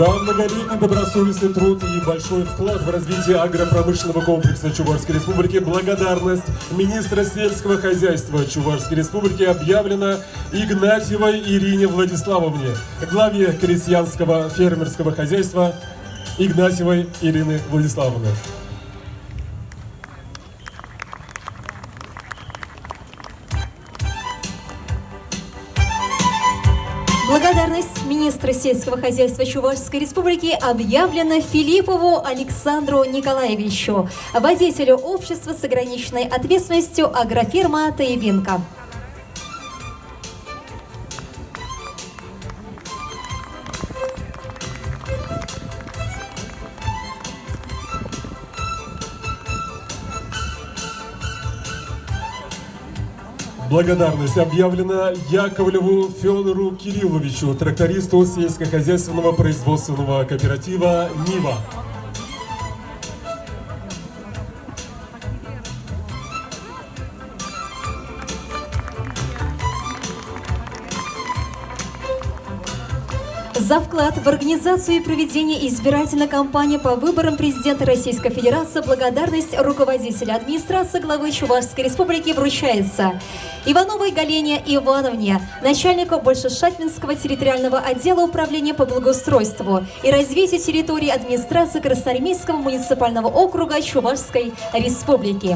многолетний добросовестный труд и большой вклад в развитие агропромышленного комплекса Чувашской Республики благодарность министра сельского хозяйства Чувашской Республики объявлена Игнатьевой Ирине Владиславовне, главе крестьянского фермерского хозяйства Игнатьевой Ирины Владиславовны. Благодарность министра сельского хозяйства Чувашской Республики объявлена Филиппову Александру Николаевичу, водителю общества с ограниченной ответственностью агрофирма «Таевинка». Благодарность объявлена Яковлеву Федору Кирилловичу, трактористу сельскохозяйственного производственного кооператива «Нива». За вклад в организацию и проведение избирательной кампании по выборам президента Российской Федерации благодарность руководителя администрации главы Чувашской Республики вручается Ивановой Галине Ивановне, начальнику Большешатминского территориального отдела управления по благоустройству и развитию территории администрации Красноармейского муниципального округа Чувашской Республики.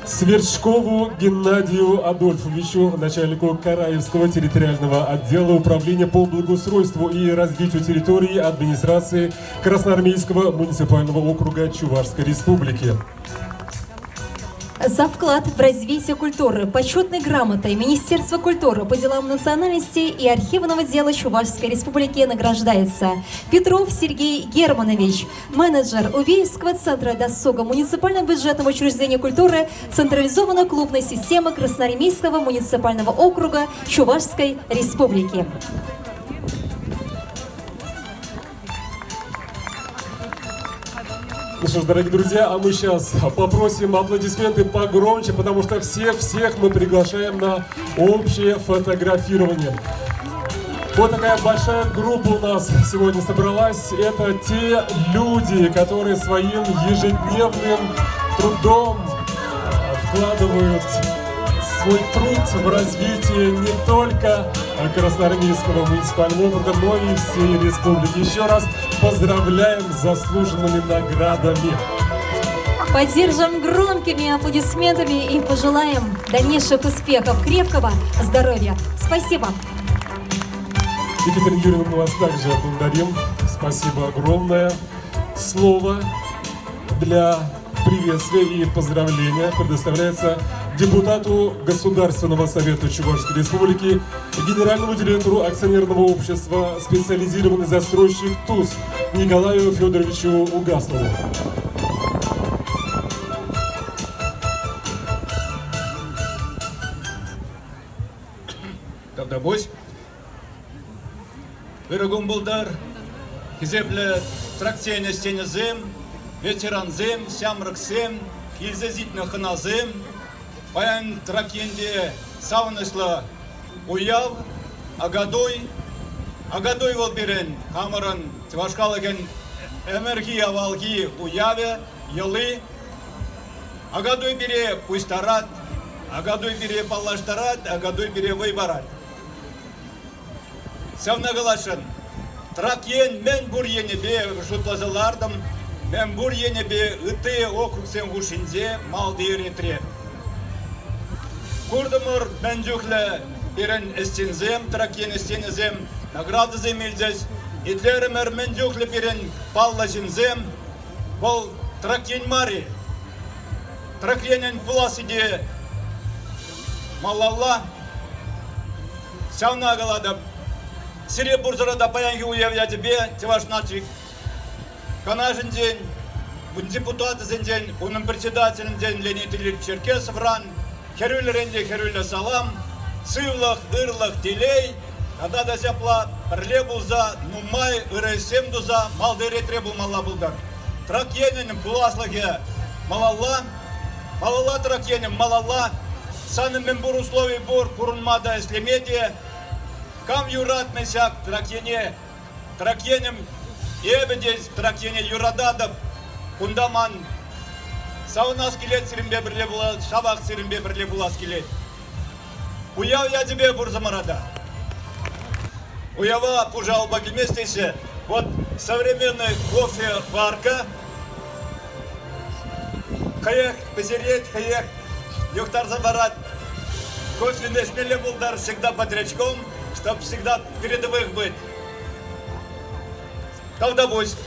Сверчкову Геннадию Адольфовичу, начальнику Караевского территориального отдела управления по благоустройству и развитию территории администрации Красноармейского муниципального округа Чувашской Республики. За вклад в развитие культуры почетной грамотой Министерства культуры по делам национальности и архивного дела Чувашской Республики награждается Петров Сергей Германович, менеджер Увеевского центра досуга муниципального бюджетного учреждения культуры централизованной клубной системы Красноармейского муниципального округа Чувашской Республики. Ну что ж, дорогие друзья, а мы сейчас попросим аплодисменты погромче, потому что всех мы приглашаем на общее фотографирование. Вот такая большая группа у нас сегодня собралась. Это те люди, которые своим ежедневным трудом вкладывают свой труд в развитие не только Красноармейского муниципального округа, но и всей республики. Еще раз поздравляем с заслуженными наградами. Поддержим громкими аплодисментами и пожелаем дальнейших успехов, крепкого здоровья. Спасибо. Екатерина Юрьевна, мы вас также благодарим. Спасибо огромное. Слово для приветствия и поздравления предоставляется депутату Государственного совета Чувашской Республики, генеральному директору акционерного общества «Специализированный застройщик ТУЗ» Николаю Федоровичу Угаслову. Тавдабось, вырагум булдар, хизепле трактейна стенезем, ветеранзем, сямраксем, илзезитна ханазем, паян тракенде савнысла уяв, агадой волбирен, хамаран твашкалаген энергия валги уяве, йолы, агадой бире пуйстарат, агадой бире паллаштарат, агадой бире вайбарат. Савнагалашын, тракен мен бур енебе жутлазалардым, мен бур енебе ыты округсен гушинзе малдыйрентре. Курдымыр мен жүхле берен эстензем, тракен эстензем, награды земельзес, итлерімер мен жүхле берен паллазинзем, бол тракен мари, тракенен пуласыде малалла, сауна галадып, сире бурзарада паянги уявя тебе, теваш начик. Канажин день, депутаты день, унын председателем день Леонид Ильич Черкесов ран, херюль ренде, херюль салам, сывлах, ырлах, телей, когда да зяпла, прлебуза, нумай, ырайсем дуза, малдыре требул мала булдар. Тракенин буласлаге, малалла, малалла тракенин, малалла, саным мен бур условий бур, курунмада эслемедия, кам юратный сяк тракене, тракеним, ебедез тракене юрададып, кундаман, сауна скелет сирімбе бірле була, шабақ сирімбе бірле була скелет. Уяв я тебе бурзамарада. Уява пужалба вместе, вот современный кофе-варка, хаяк позереть, хаяк юхтар забарат. Кофе смеле булдар всегда подрячком, чтоб всегда передовых быть. Тогда пусть.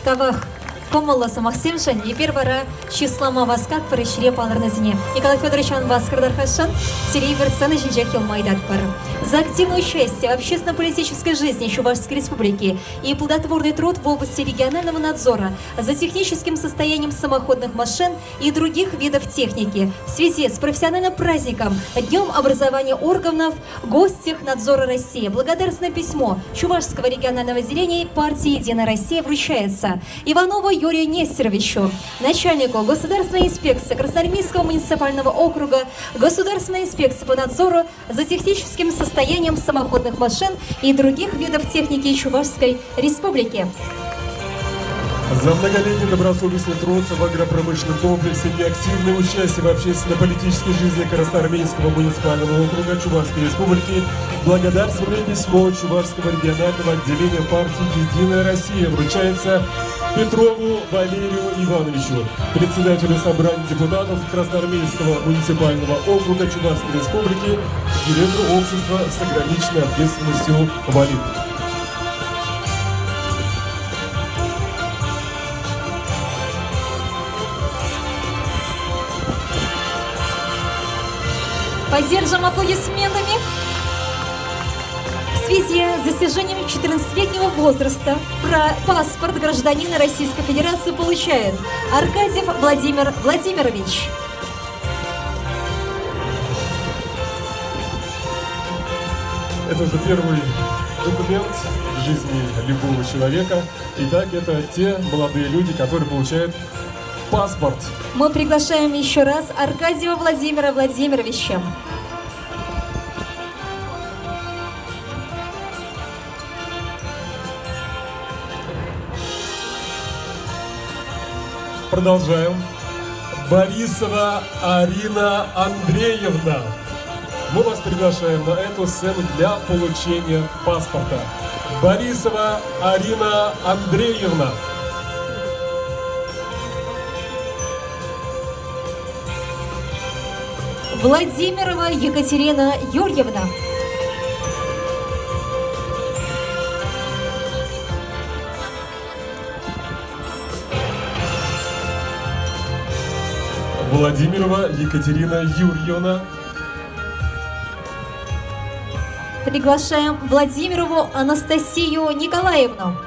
Тавах. Комолласа Максимшин, и первая числама васкат паришре панрназине. Николай Федорович Анбаскардар Хашан, Сирейвер Сана Жинджахил Майдатпар. За активное участие в общественно-политической жизни Чувашской Республики и плодотворный труд в области регионального надзора за техническим состоянием самоходных машин и других видов техники в связи с профессиональным праздником Днем образования органов Гостехнадзора России. Благодарственное письмо Чувашского регионального отделения партии «Единая Россия» вручается Иванову Юрию Нестеровичу, начальнику Государственной инспекции Красноармейского муниципального округа, Государственной инспекции по надзору за техническим состоянием самоходных машин и других видов техники Чувашской Республики. За многолетний добросовестный труд в агропромышленном комплексе и активное участие в общественно-политической жизни Красноармейского муниципального округа Чувашской Республики благодарственное письмо Чувашского регионального отделения партии «Единая Россия» вручается Петрову Валерию Ивановичу, председателю собрания депутатов Красноармейского муниципального округа Чувашской Республики, директору общества с ограниченной ответственностью «Валид». Поддержим аплодисментами. В связи с достижением 14-летнего возраста паспорт гражданина Российской Федерации получает Аркадьев Владимир Владимирович. Это же первый документ в жизни любого человека. Итак, это те молодые люди, которые получают паспорт. Мы приглашаем еще раз Аркадьева Владимира Владимировича. Продолжаем. Борисова Арина Андреевна. Мы вас приглашаем на эту сцену для получения паспорта. Борисова Арина Андреевна. Владимирова Екатерина Юрьевна. Владимирова Екатерина Юрьевна. Приглашаем Владимирову Анастасию Николаевну.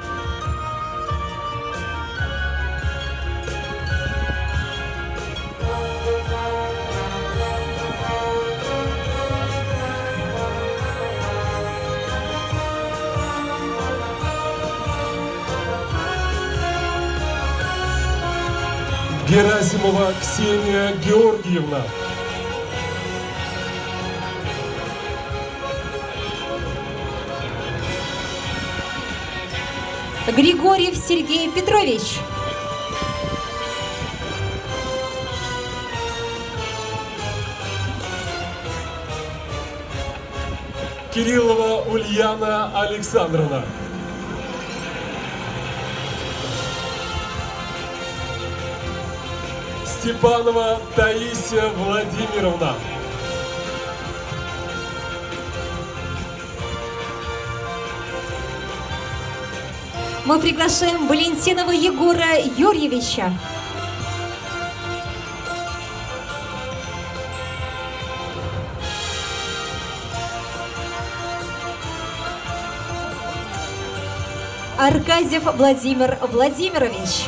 Герасимова Ксения Георгиевна. Григорьев Сергей Петрович. Кириллова Ульяна Александровна. Степанова Таисия Владимировна. Мы приглашаем Валентинова Егора Юрьевича. Аркадьев Владимир Владимирович.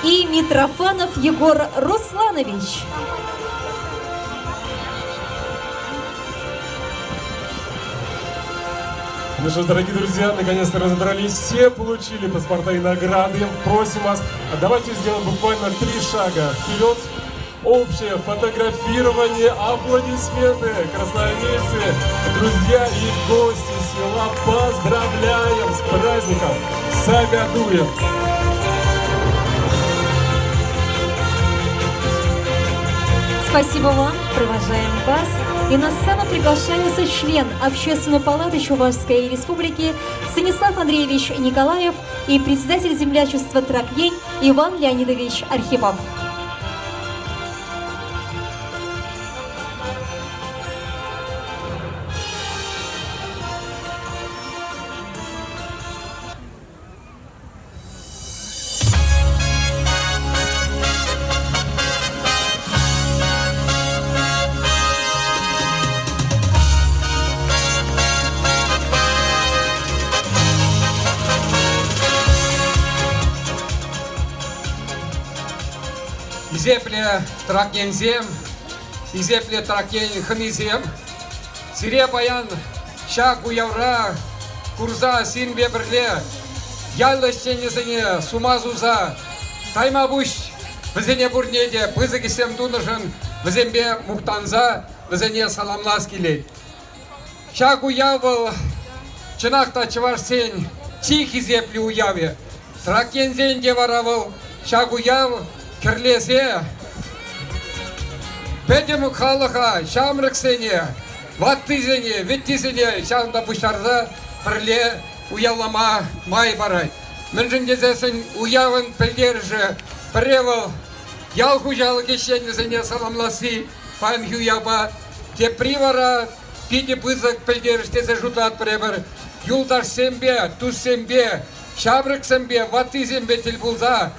И Митрофанов Егор Русланович. Ну что ж, дорогие друзья, наконец-то разобрались, все получили паспорта и награды. Просим вас, давайте сделаем буквально 3 шага вперед. Общее фотографирование, аплодисменты, красноармейцы, друзья и гости села. Поздравляем с праздником! Сагадуем! Спасибо вам, провожаем вас. И на сцену приглашается член Общественной палаты Чувашской Республики Станислав Андреевич Николаев и председатель землячества Тракьень Иван Леонидович Архипов. Изепле Тракьензем, Изепле Тракьен Ханизем, Сире Баян, Шаку Явра, Курза Синбе Берле, Яллащенезене, Сумазуза, Таймабуш, Везене Бурнеде, Пызагисем Дунажан, Везембе Мухтанза, Везене Саламласкилей. Шаку Явал, Ченахта Чаварсень, Тихи Зепли Уяве, Тракьензен Деваравал, Шаку Яв, Керлесе, Педему Халаха, Шамраксене, Ваттизене, Веттизене, Шамда Бушарда, Прле, Уялама, Майбарай. Менжендезесен Уяван Пельдерже, Превал, Ялхужал Кишенезене Саламласи, Пан Юяба, Те Привара, Пиди Пызак Пельдерж, Те Зажутат Пребер, Юлдаш Сембе, Тусембе, Шамраксембе, Ваттизембе Тельбулза,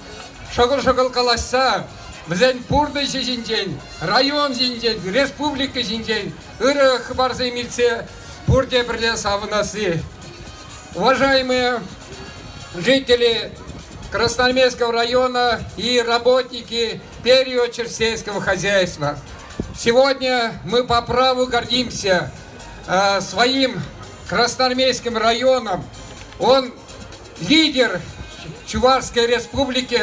Шагал Каласа, Бзен Пурда Жинжень, район Жинжень, республика Жинжень, Ира Хабарза Мильце, Пурде Брле Савнасы. Уважаемые жители Красноармейского района и работники период-черсейского хозяйства, сегодня мы по праву гордимся своим Красноармейским районом. Он лидер Чувашской республики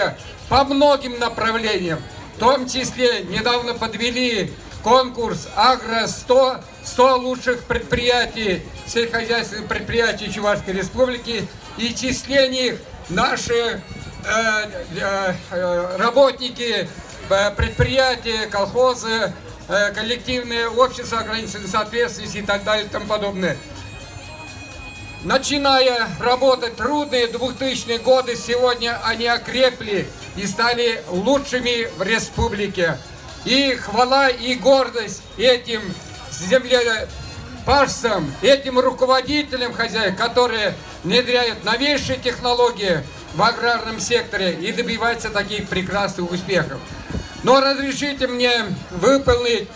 по многим направлениям. В том числе недавно подвели конкурс Агро-100, 100 лучших предприятий, сельскохозяйственных предприятий Чувашской республики. И в числе них наши работники, предприятия, колхозы, коллективные общества ограниченной соответственности и так далее и тому подобное. Начиная работать трудные 2000-е годы, сегодня они окрепли и стали лучшими в республике. И хвала и гордость этим землепашцам, этим руководителям хозяев, которые внедряют новейшие технологии в аграрном секторе и добиваются таких прекрасных успехов. Но разрешите мне выполнить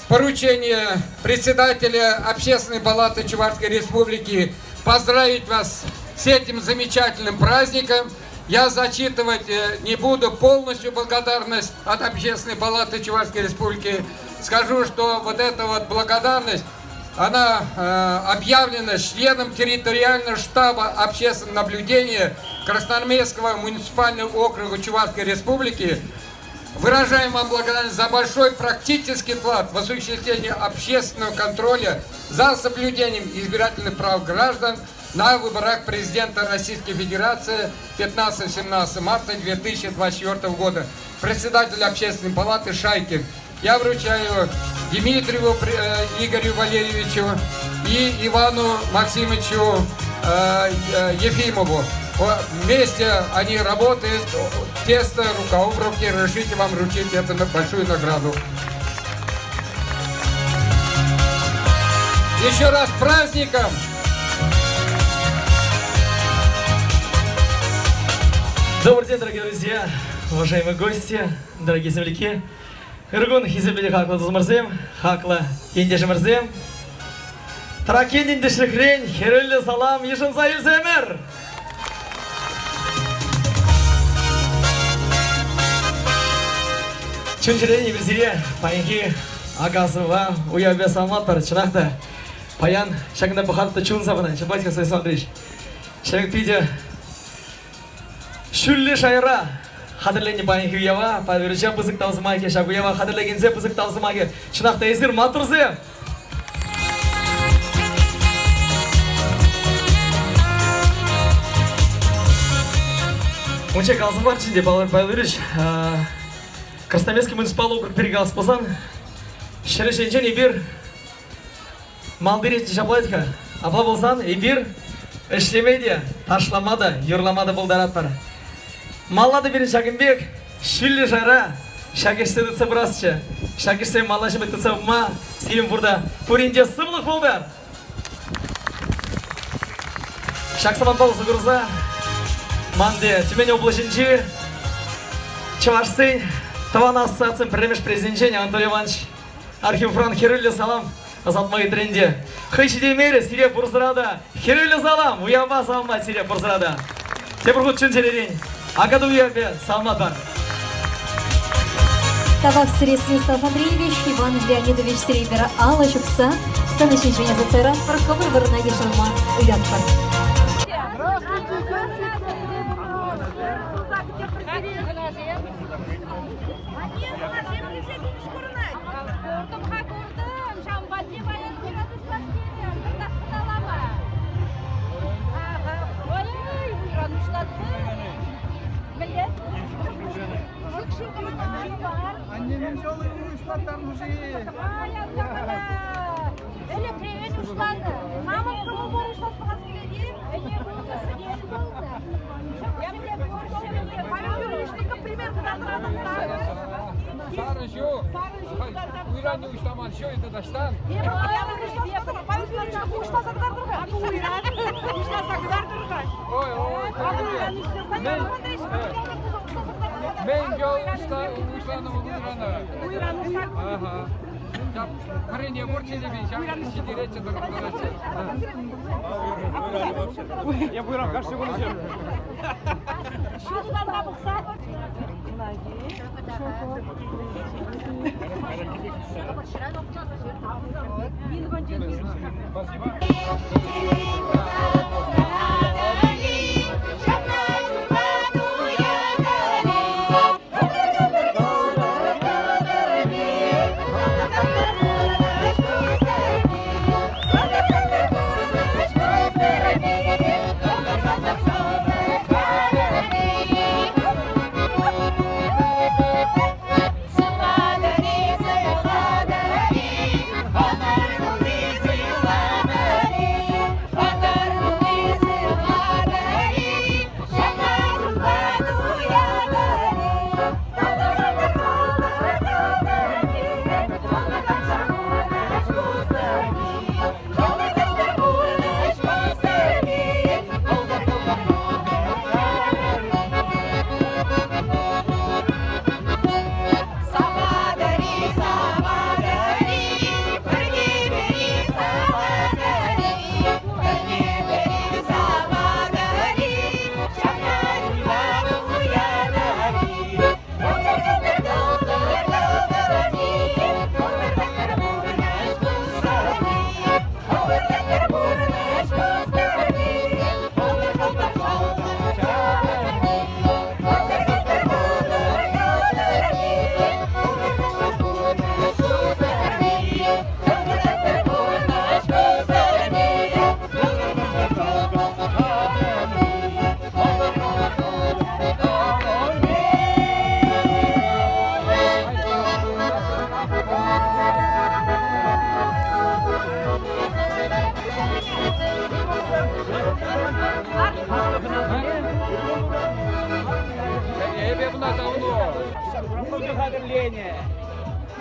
поручение председателя Общественной палаты Чувашской республики, поздравить вас с этим замечательным праздником. Я зачитывать не буду полностью благодарность от Общественной палаты Чувашской республики. Скажу, что вот эта вот благодарность, она объявлена членом территориального штаба общественного наблюдения Красноармейского муниципального округа Чувашской республики. Выражаем вам благодарность за большой практический вклад в осуществление общественного контроля за соблюдением избирательных прав граждан на выборах президента Российской Федерации 15-17 марта 2024 года. Председатель Общественной палаты Шайкин. Я вручаю Дмитриеву Игорю Валерьевичу и Ивану Максимовичу Ефимову. Вместе они работают, тесно, рука об руки, разрешите вам вручить эту большую награду. Еще раз с праздником! Добрый день, дорогие друзья, уважаемые гости, дорогие земляки. Иргун хизебли хакла дузмарзем, хакла индежемарзем. Тракенин дешекрен, херелле салам, ешін сайыл зәмір. Чүнчерен ебірзіре, паянки Агасова, уябе салматтар, чынақты. Паян, шагында бұхатты чун сабына, Чапатько Сайсан Андреевич. Шагын пиде, шүллі шайра, қадірлені паянки уява, пәдіріча бұзық таузымайке, шаг уява қадірлегензе бұзық таузымайке, чынақты езір матырзе. Мучек алзымар чінде, Павлович, Красноярский муниципал округ перегал спазан. Шерешенчен ебір малдырет Чапатько. Апа болсан, ебір ішлемейде, ташламады, юрламады болдараттар. Маллады берін Шагынбек, шүлі жара, шагешседі цыбырасычы. Шагешсе малашымы тұцабыма, сейім бұрда. Пуринде сымлық болды. Шаксаман болысы күрза. Манде, Тюмень облачынчы, Чавашсын, Таван ассоциациясын премеш президенчен Анатолий Иванович Архимфран херелле салам азатмай тренде. Хайшиде мере сире бұрзырада, херелле салам, уяма салма сире бұрзырада. Тебірғыт чүнчелерін, агаду уябе салма бар. Табак Станислав Андреевич, Иван Леонидович Серебера, Алла Чупса, станочничение за царат, парковыр вырна ешалма уятпар. Annemin yolu yürüyüş patlarmış iyi. Öyle привет uşlandı. Mamam kımıl barışlat bahsediyor diyeyim. Я мне поймем юридический пример, когда Sarışı, uyranı uçlaman, şu ete daştan. Oy, men yol uçlanım uyranı. Aha. Karınya borçeli bir şey, şidiretçe durumlaracı. Ya buyurun, karşı konuşuyorum. Şuradan baksa.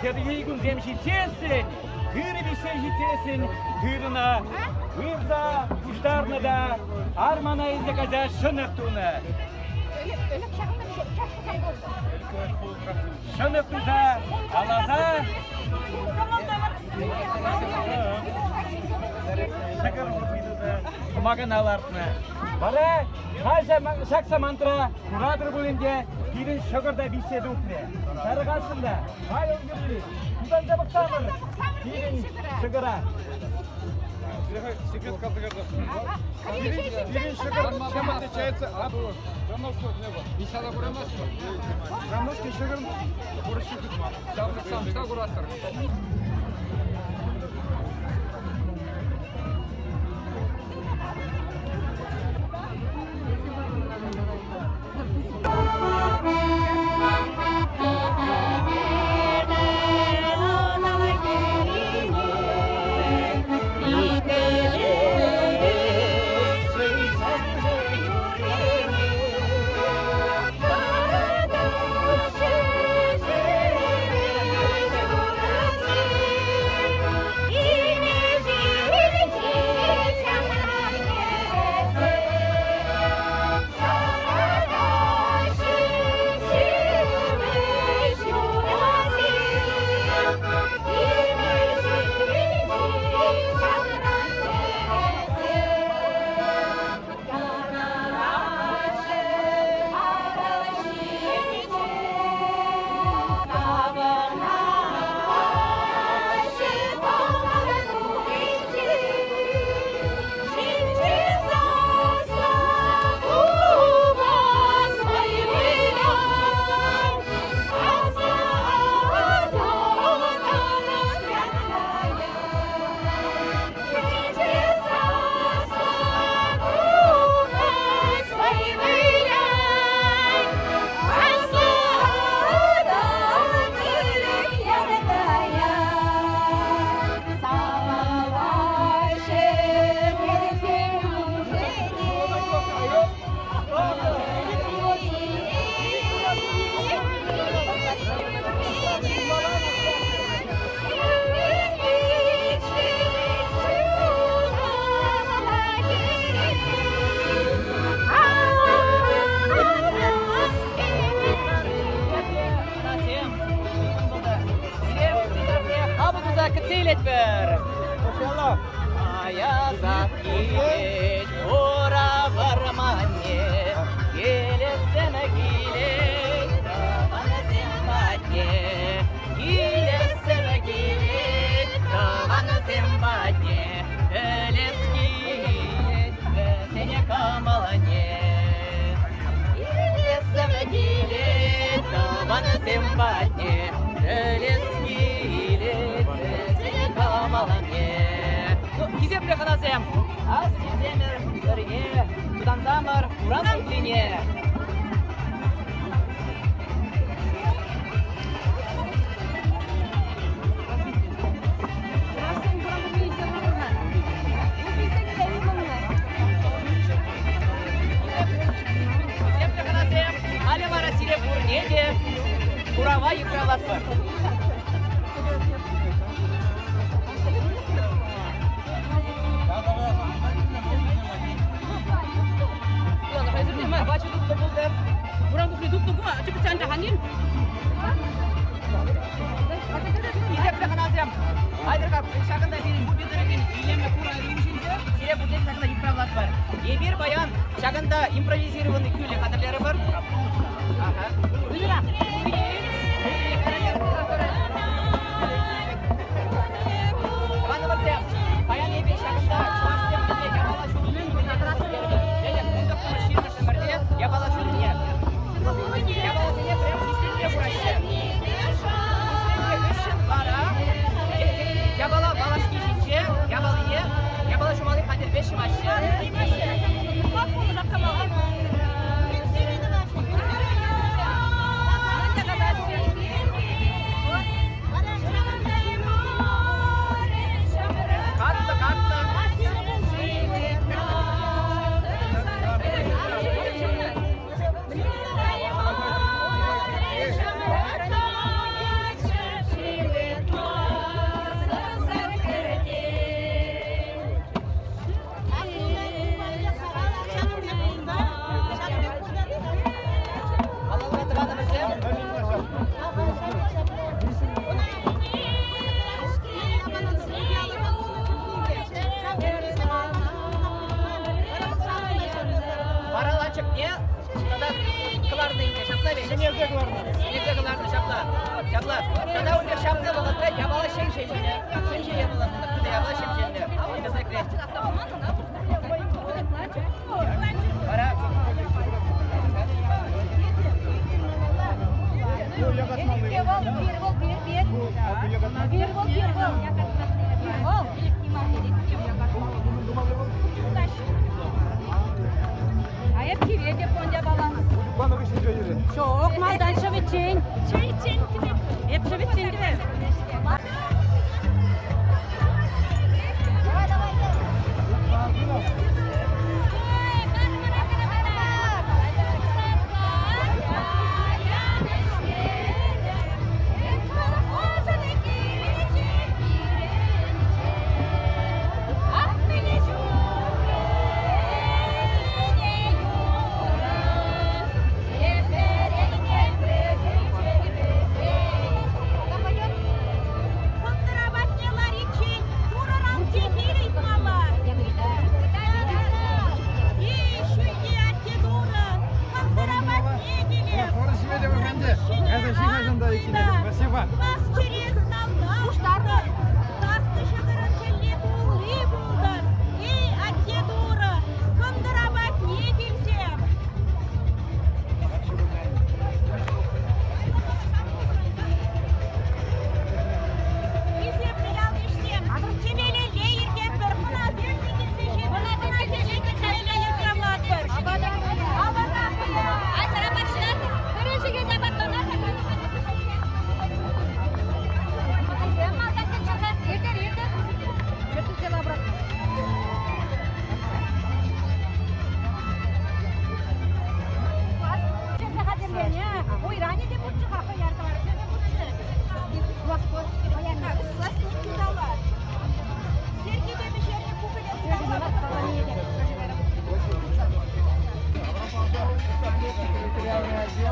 Кедгейгун земшитесен, гырбисе житесен, гырна, гырза, уштарна да, армана издаказа шынықтуны. Шынықтуза, алаза. Кумаган алартны. Бара, шакса мантра, куратор бөлімде, кейін шығырда беседі өтіне. Сарығасында, бай өңгірді, күдан жабықтамыр, кейін шығыра. Секрет казахарда. Пирин шагар чем отличается от рамновского хлеба? Ничего рамновского. Рамновский шагар борщик. Сам что куратор? Çok maldan şöbetçin. Hep şöbetçin değil mi? Спасибо.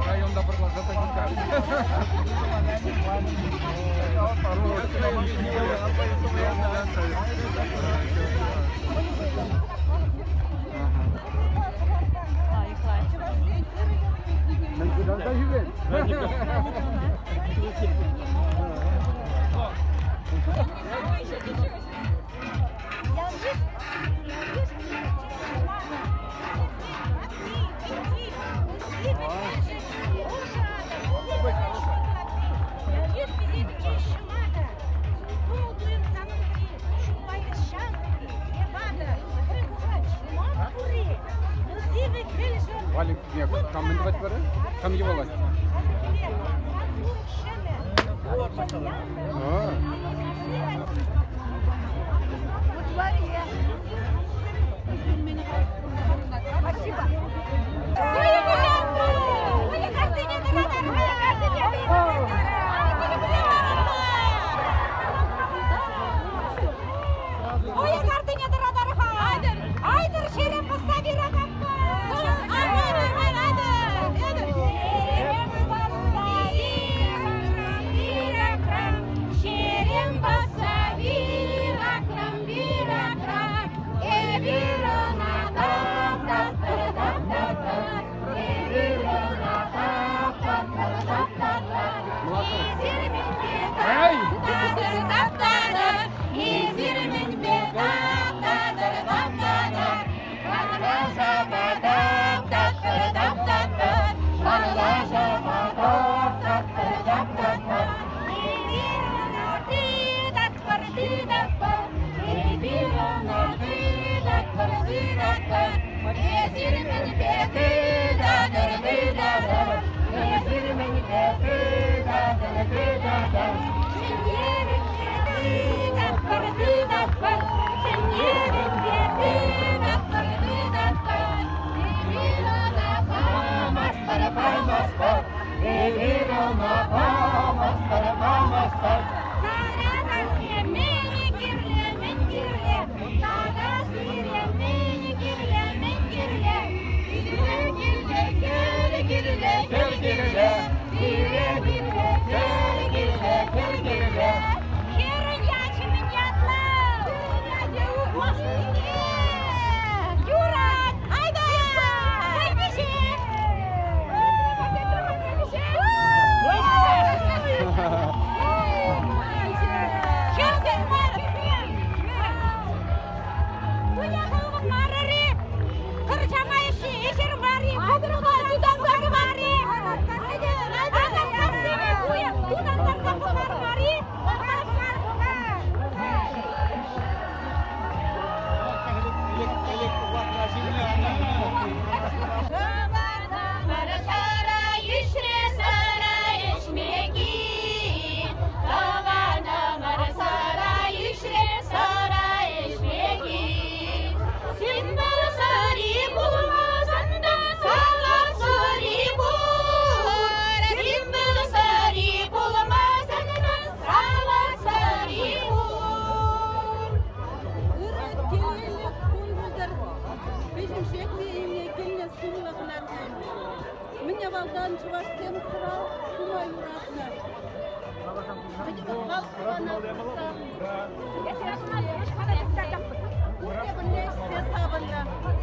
Районда Валик, там инватвары, там его власть. Спасибо. Юра! Айда!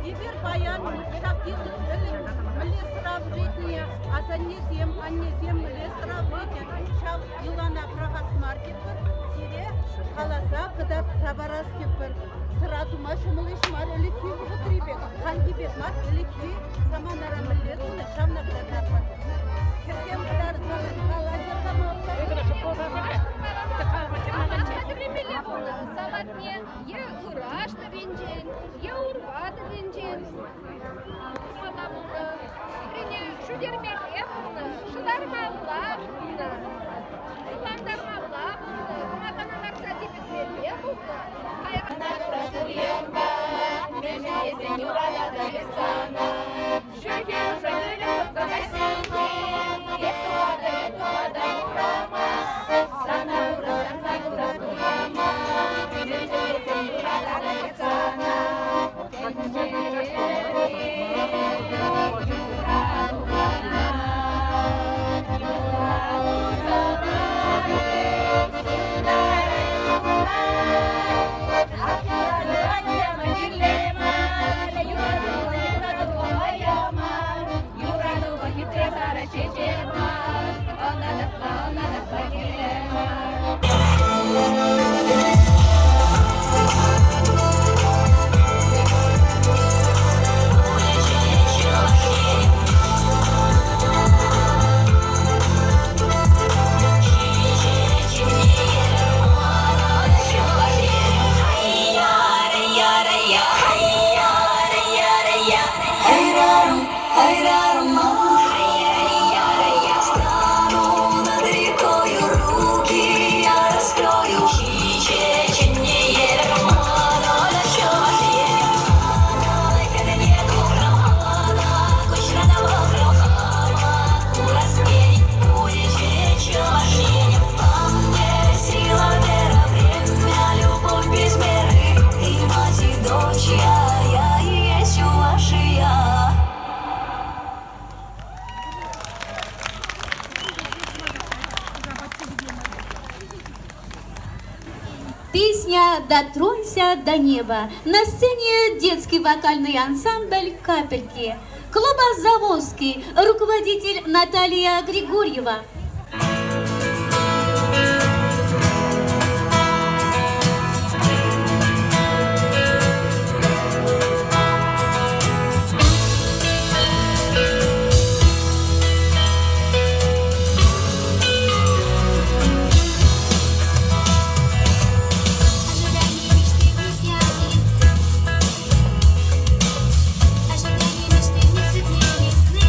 Теперь баян, шахтин, млесравление, а за незем, млесравление, шав илана прагас маркетпер, сире, халаса, когда сабарас тепер, срату машу млеш мар, элики в трибе, хангибет мар, элики, сама нарамлетуна, шавна градапа. Кертем дар халазер камалка. Салатне, я урашты венчен, я урваты венчен. Маламуда, прине шудермеле булды, шылармалла булды, шылардармалла булды, кумаканаларса тепетмеле булды. Кайрана прасуемба, меже езен юрада Дагестана, шукен шадырып кагасинки, ветуада урама, сана ура урама. Песня «Дотронься до неба». На сцене детский вокальный ансамбль «Капельки». Клуба «Заволжский», руководитель Наталья Григорьева. Ожидание мечты не цветнее весны.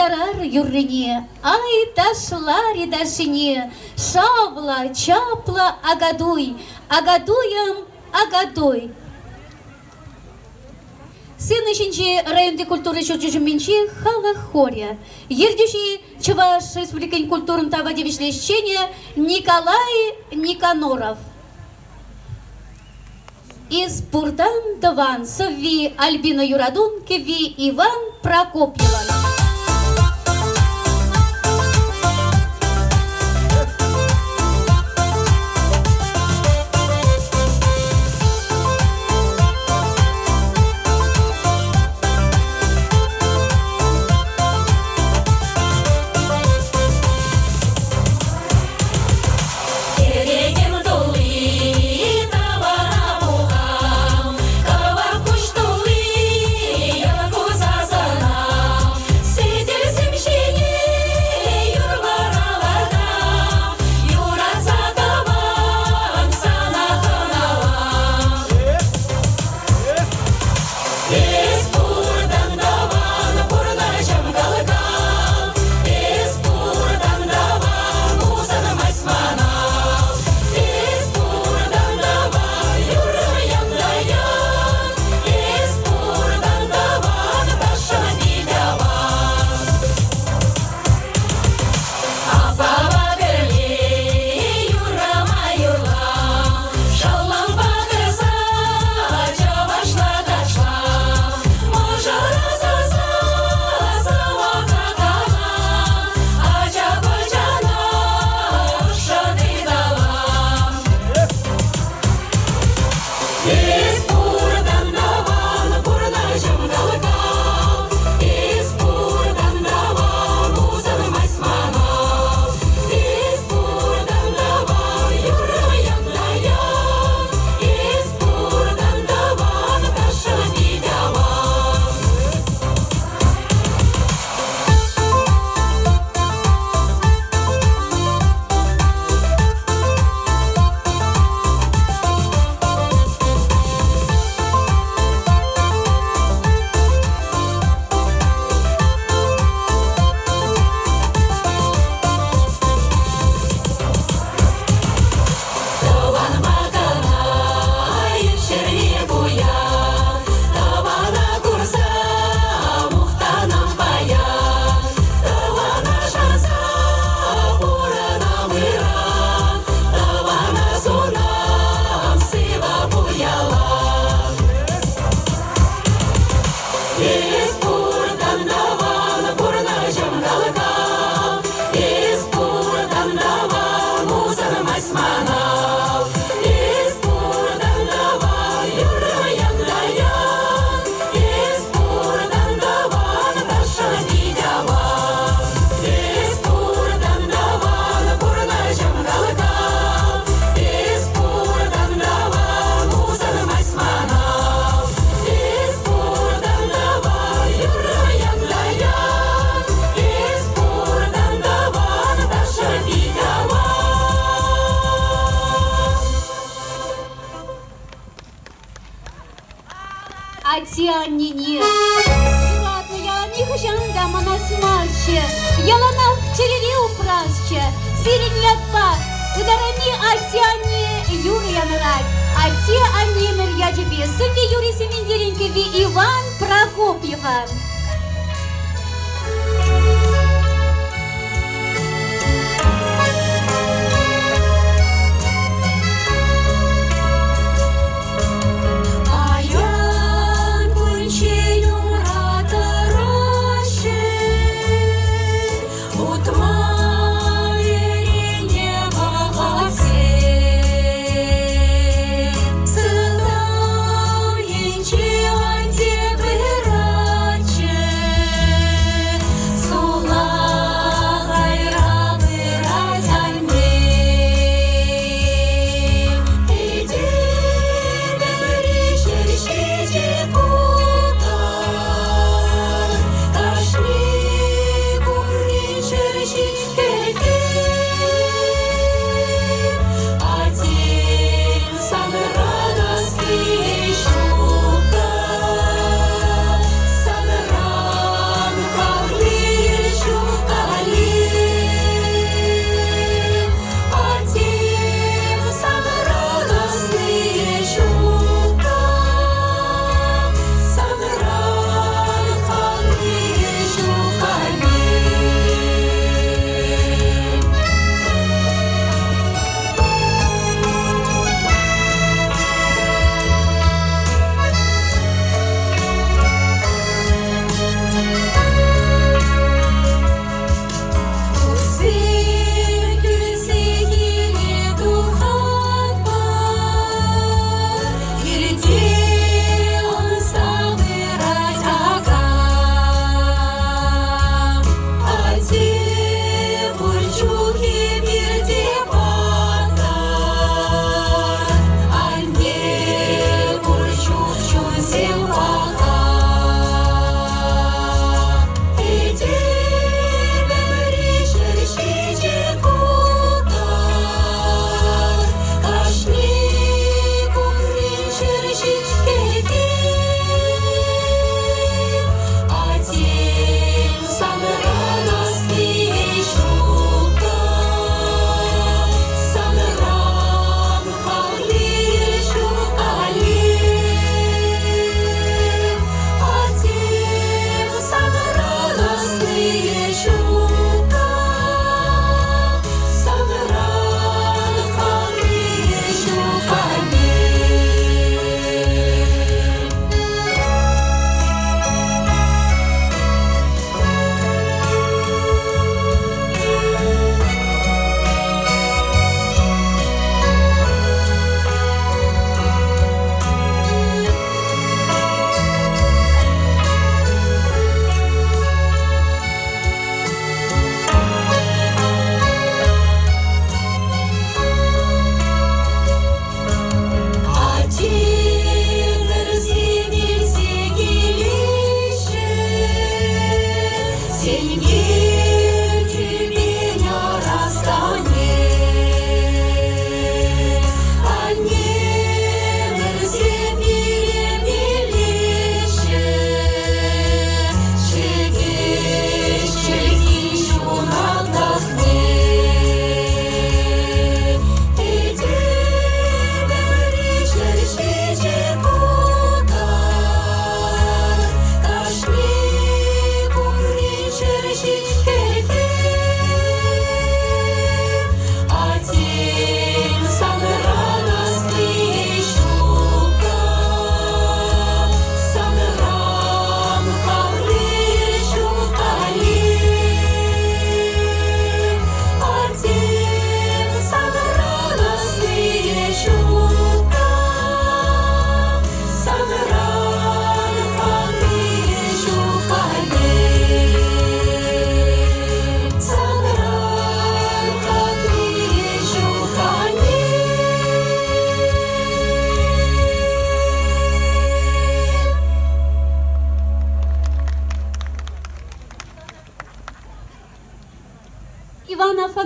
тарар юррине, ай ташлари дашине, шавла, чапла, агадуй, агадуям, агадуй. Сын ищенче районде культуры чурчужуменче хала хоря. Ердющий Чуваш Республикань культурн тавадевичлещения Николай Никаноров. Из Пурдан Даван Сови Альбина Юрадун Кеви Иван Прокопьева. Атианине. Ладно, я не хочу дама на смаче. Яланах череви упрасче. Сиреньятпа. Ударами Атиане Юрия нарать. Атиане Нальяджеби. Судьи Юрий Семенделенькови Иван Прокопьева. Сыдам енче анте быраче.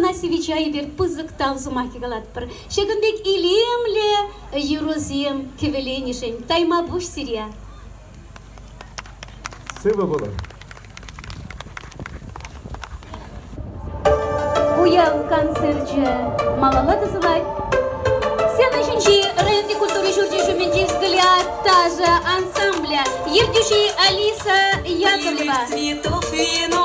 Афанасьевич Айбер пызык тавзумаки галатпыр. Шегенбек илемле юрозем кевеленишен тайма буш сирия. Сывы было. Уял концерте малалады зылай. Следующий районной культуры журдишу менди взгляд та же ансамбля. Евдюши Алиса Яковлева.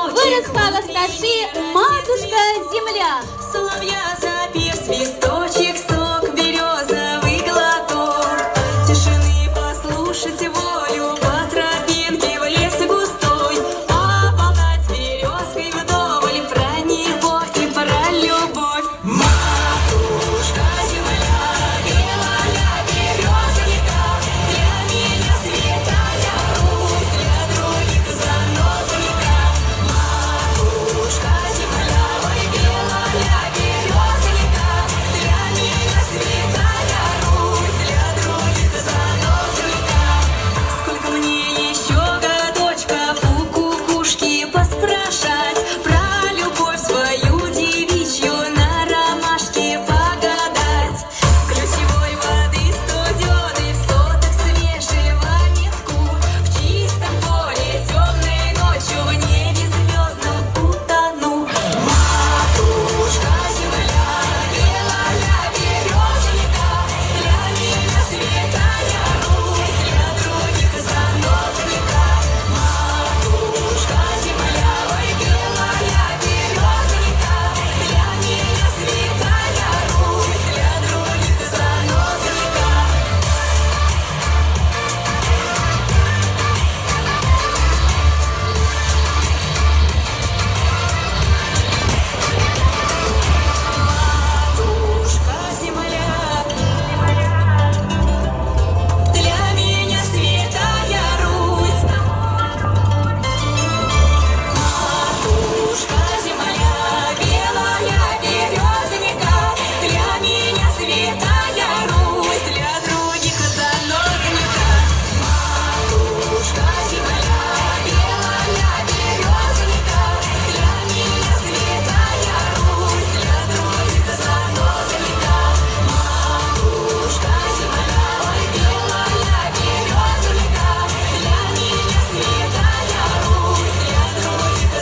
Вырос старши матушка земля. Соловья запев, свисточек, сок, березовый глоток. Тишины послушать волю по тропинке в лес густой. Поболтать березкой вдоволь про него и про любовь. Матушка земля, белая березовика, для меня святая Русь, для других занозовика. Матушка земля, ой, белая березовика, для меня святая Русь, для других занозовика. Сколько мне еще годочков у кукушки поспрашать про любовь свою девичью, на ромашке погадать. Ключевой воды студеной, в сотах свежего метку, в чистом поле темной ночью, в небе звездном утону. Матушка земля, белая березовика, для меня святая Русь, для других занозовика. Матушка земля, ой, белая березовика, для меня святая Русь, для других занозовика. Матушка земля, для меня святая Русь. Матушка земля, белая березовика, для меня святая Русь, для других занозовика. Матушка земля, белая березовика, для меня святая Русь, для других занозовика. Матушка земля, ой, белая березовика, для меня святая Русь, для других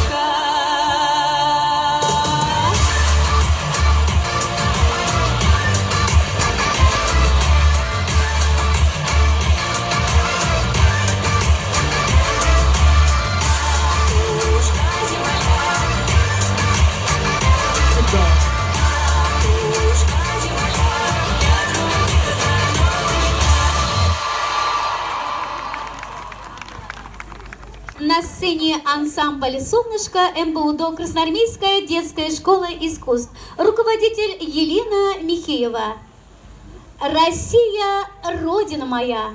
занозовика. На сцене ансамбль «Солнышко» МБУДО Красноармейская детская школа искусств. Руководитель Елена Михеева. Россия, Родина моя.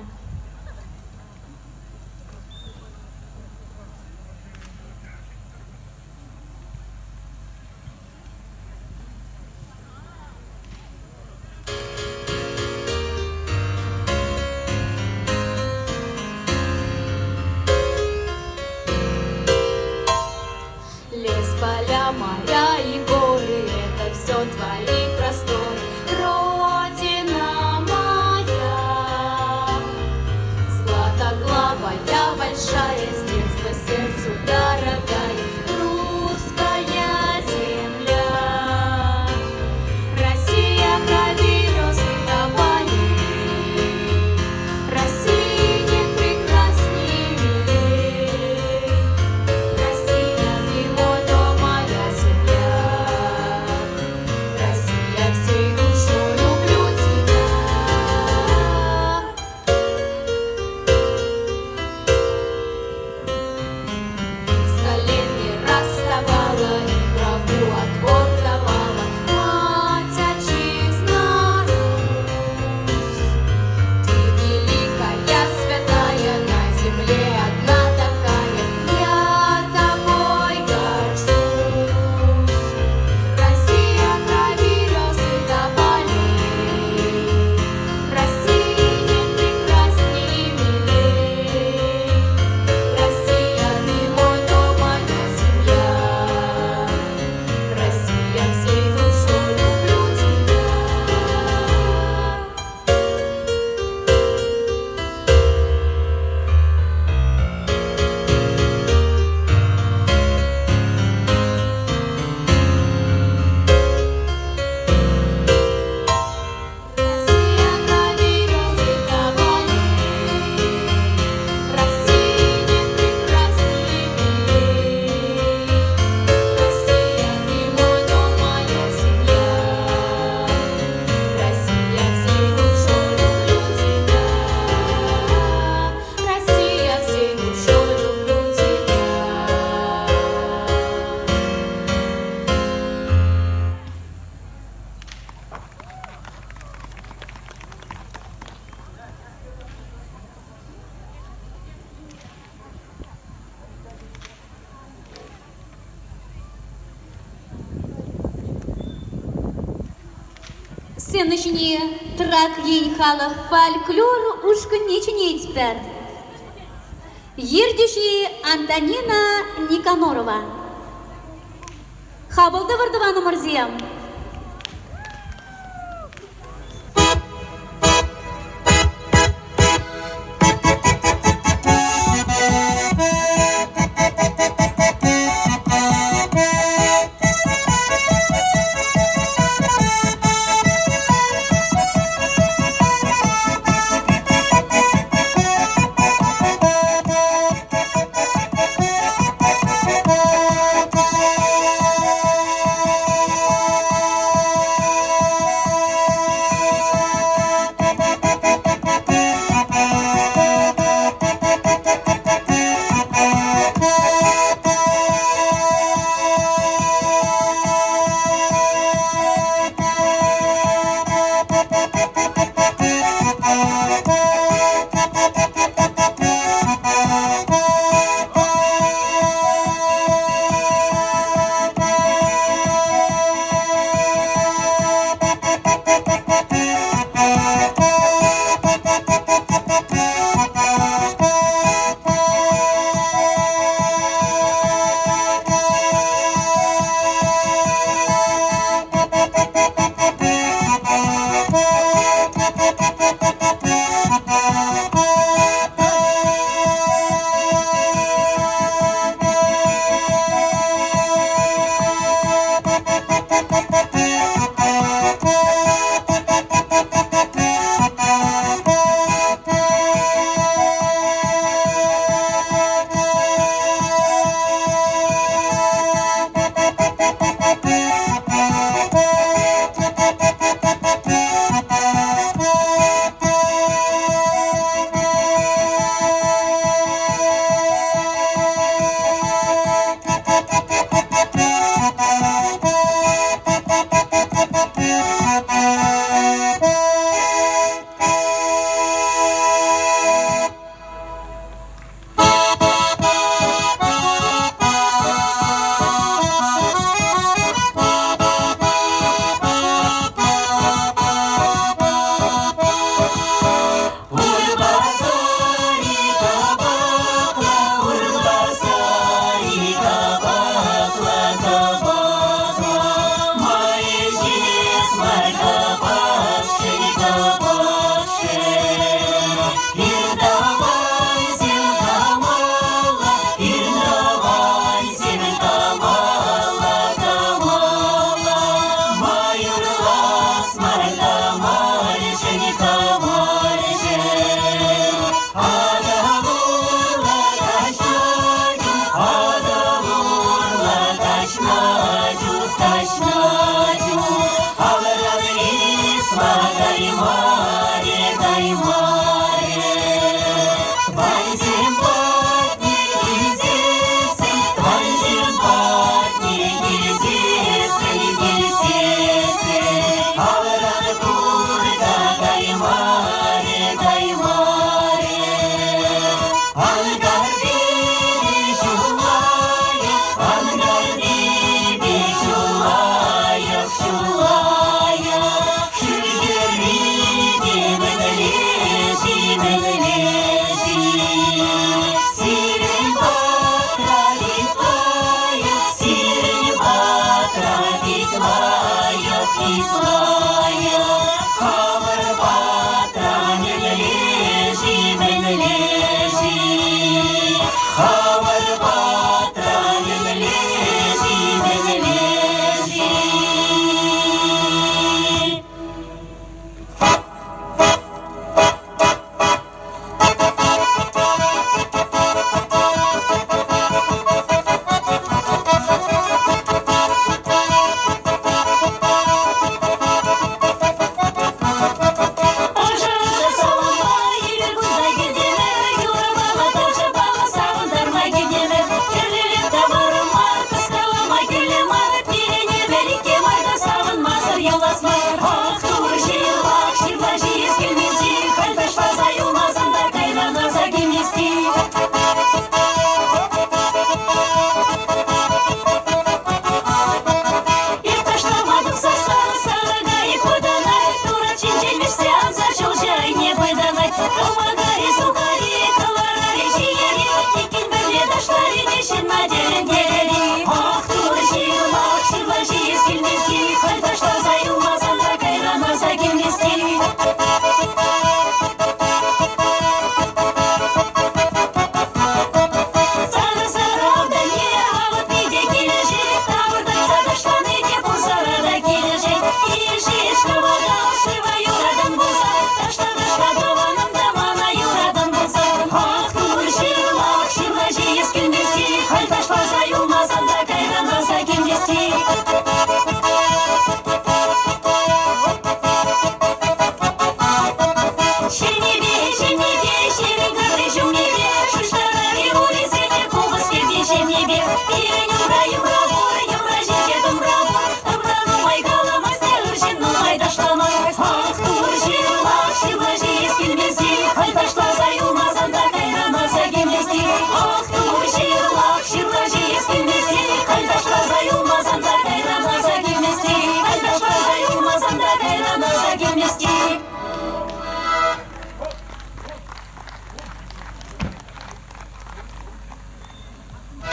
Лес, поля, моря и горы — это все твои просторы. Родина моя, златоглавая, большая, с детства сердцу дорогая, русская земля. Россия, крови, весны, топали, России нет прекрасней милей. Россия, ты мой дом, моя земля. начни трак ей халах фольклор ушка не теперь. Ердющий Антонина Никанорова. Хабалды вардываны мұрзиям.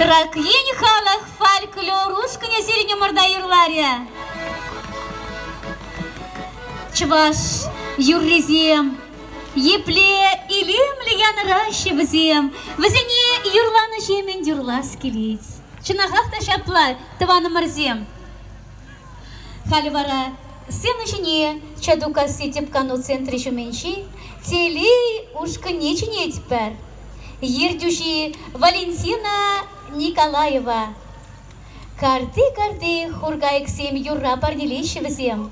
Тракень халах фольклорушканя зеленю мордаюрларя. Чваш юррезем, епле илемле я наращивазем, возене юрлана жемен дюрлас килиц. Чинахахта шапла тавана марзем. Халивара сына жене чадука сетепкану центре жуменщи, телей ушка нечине теперь. Ердюши Валентина Николаева. Карты хургайксем юрра парнилищевазем.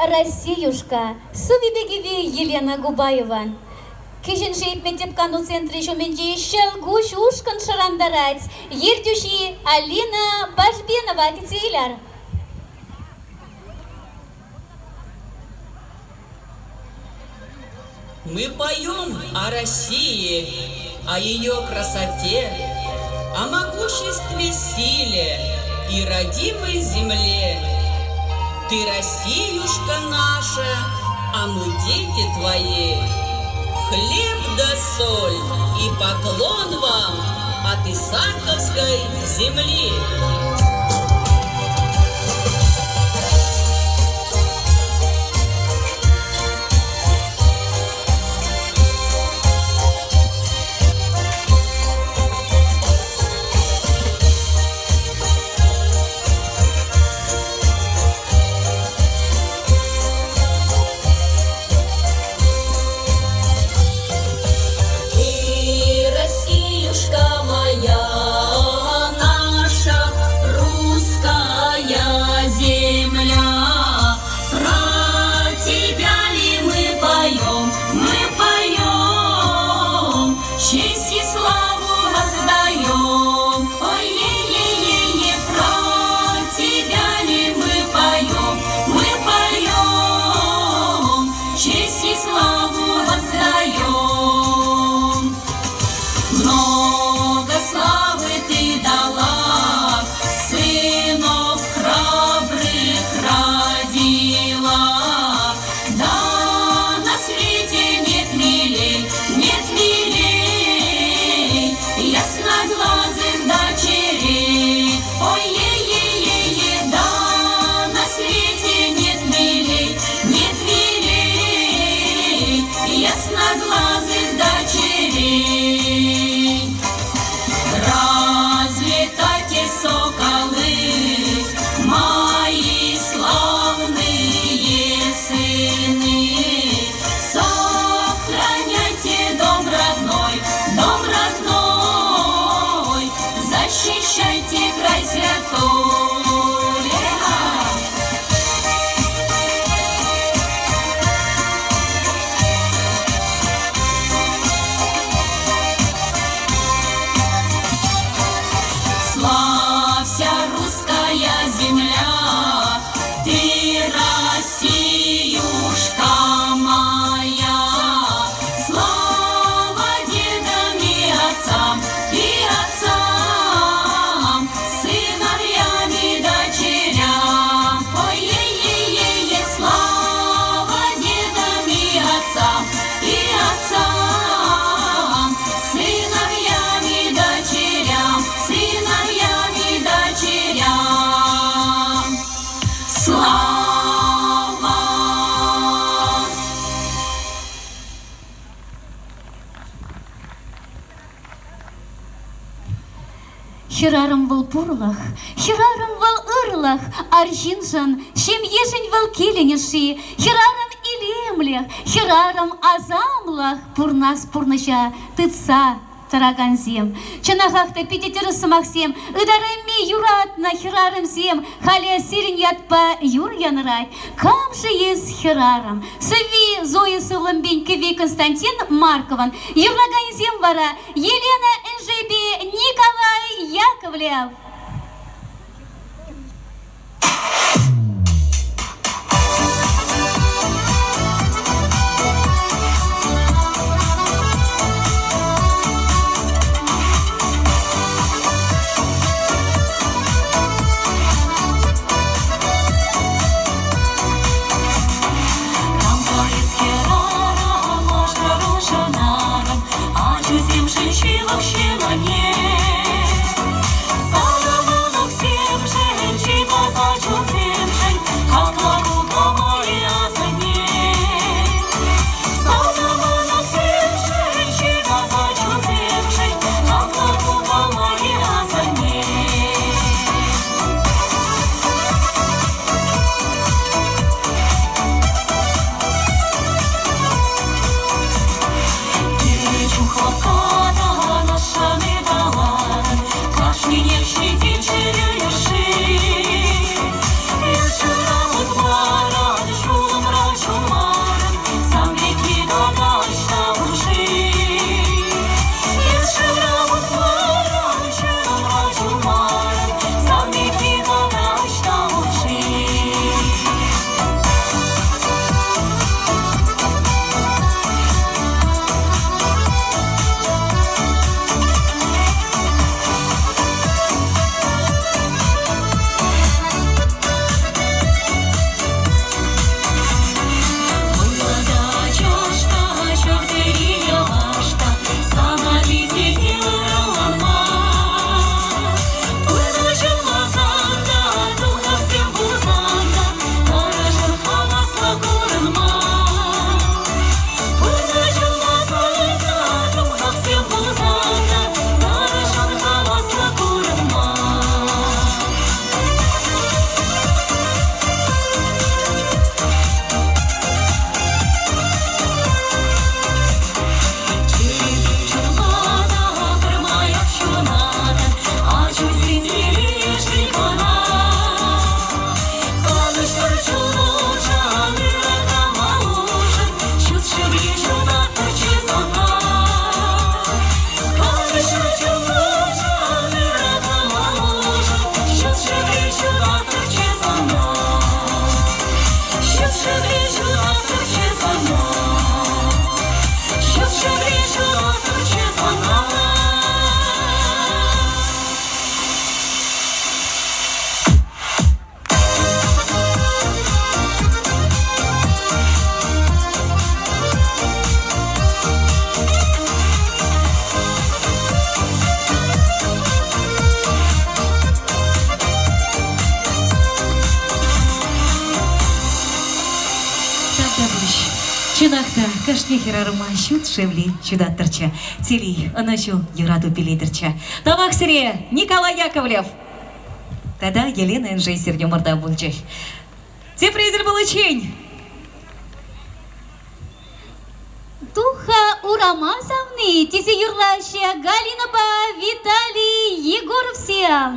Россиюшка, Сувибегиве Елена Губаева. Кижинжейт мектепкану центре жуменджи шелгуш ушкан шарандарать. Ердюши Алина Башбенова Кицилар. Мы поем о России, о ее красоте, о могуществе, силе и родимой земле. Ты, Россиюшка наша, а мы дети твои. Хлеб да соль и поклон вам от Исаковской земли. Россиюшка моя, наша прощайте, край святой. Славься, русская земля, ты Россиюшка моя. Слава дедам и отцам, сыновьям и дочерям. Ой-е-е-е-е, слава дедам и отцам, сыновьям и дочерям, сыновьям и дочерям. Слава! Херарым вăл пурлах, херарым вăл ырлах, аржинжан, шемешень вăл келенеши, херарым илемлех, херарым азамлах, пурнас пурныша, тытса тараганзем. Чынахахта пятитерысымахсем, ыдарымми юратна херарымсем, халя сирень ятпа юр янрай. Камжы ес херарым, сыви Зоя Сывлымбень кеви Константин Маркован, юрлаганзем вара Елена Энжеби Николай Яковлев. Чынакта кашне херарыма шут шевли чудаттырча, цели анашу юрату пилейдырча. Тамақ сире Николай Яковлев. Тогда Елена Энжей Сердюмарда Бульчай. Те призер получень. Туха Урамазовны, тисе юрлаща Галина ба Виталий Егоров всем.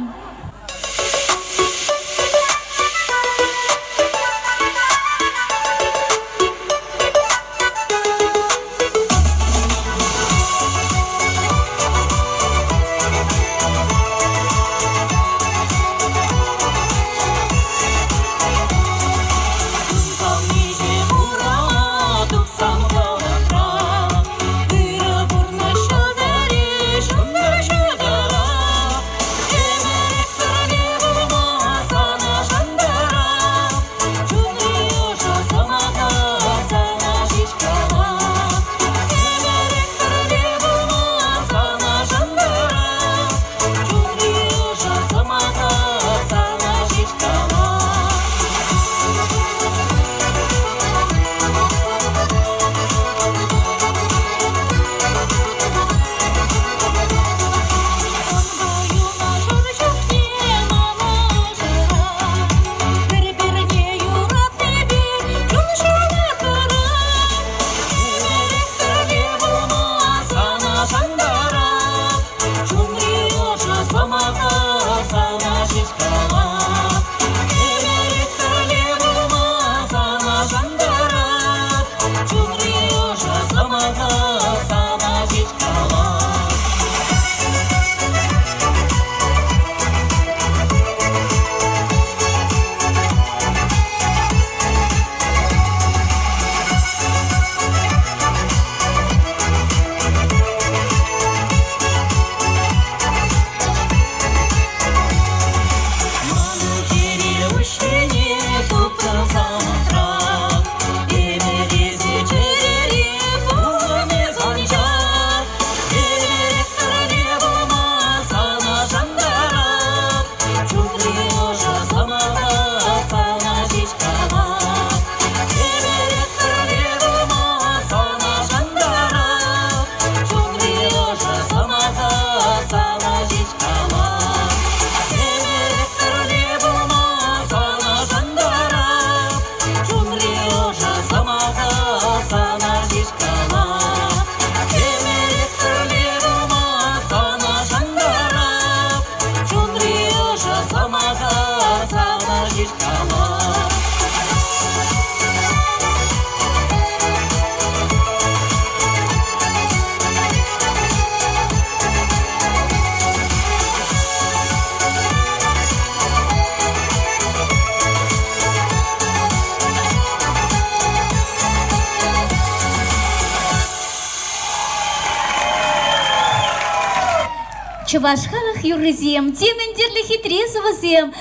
Чуваш халах юрызем, темен дерлі хитрес вазем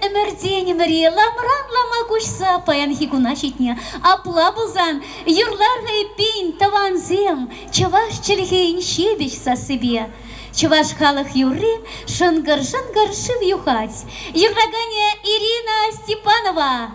эмердене мәре, ламран ламагушса, паян хигуна читне, апла бузан, юрларга пейн таванзем, чуваш челхейн щебеч за себе. Чуваш халах юры, шангар-шангар шив юхать. Юрлагане Ирина Степанова.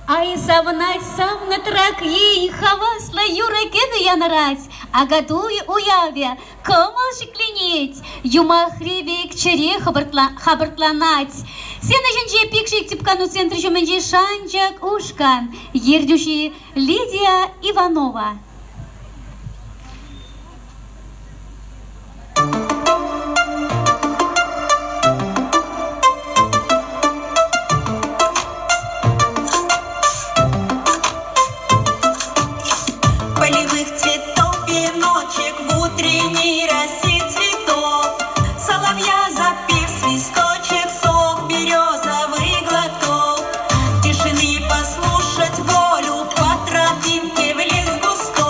Ай савнать сам на трак ей хавасла юра кеды я нарать, а гадуй уяве, комал шикленеть, юма хребек чере хабартланать. Сена женже пикшик типкану центре жуменже шанчак ушкан, ердющий Лидия Иванова. Полевых цветов, веночек в утренней росе цветов, соловья запев, свисточек, сок, березовый глоток, тишины послушать волю по тропинке в лес густой.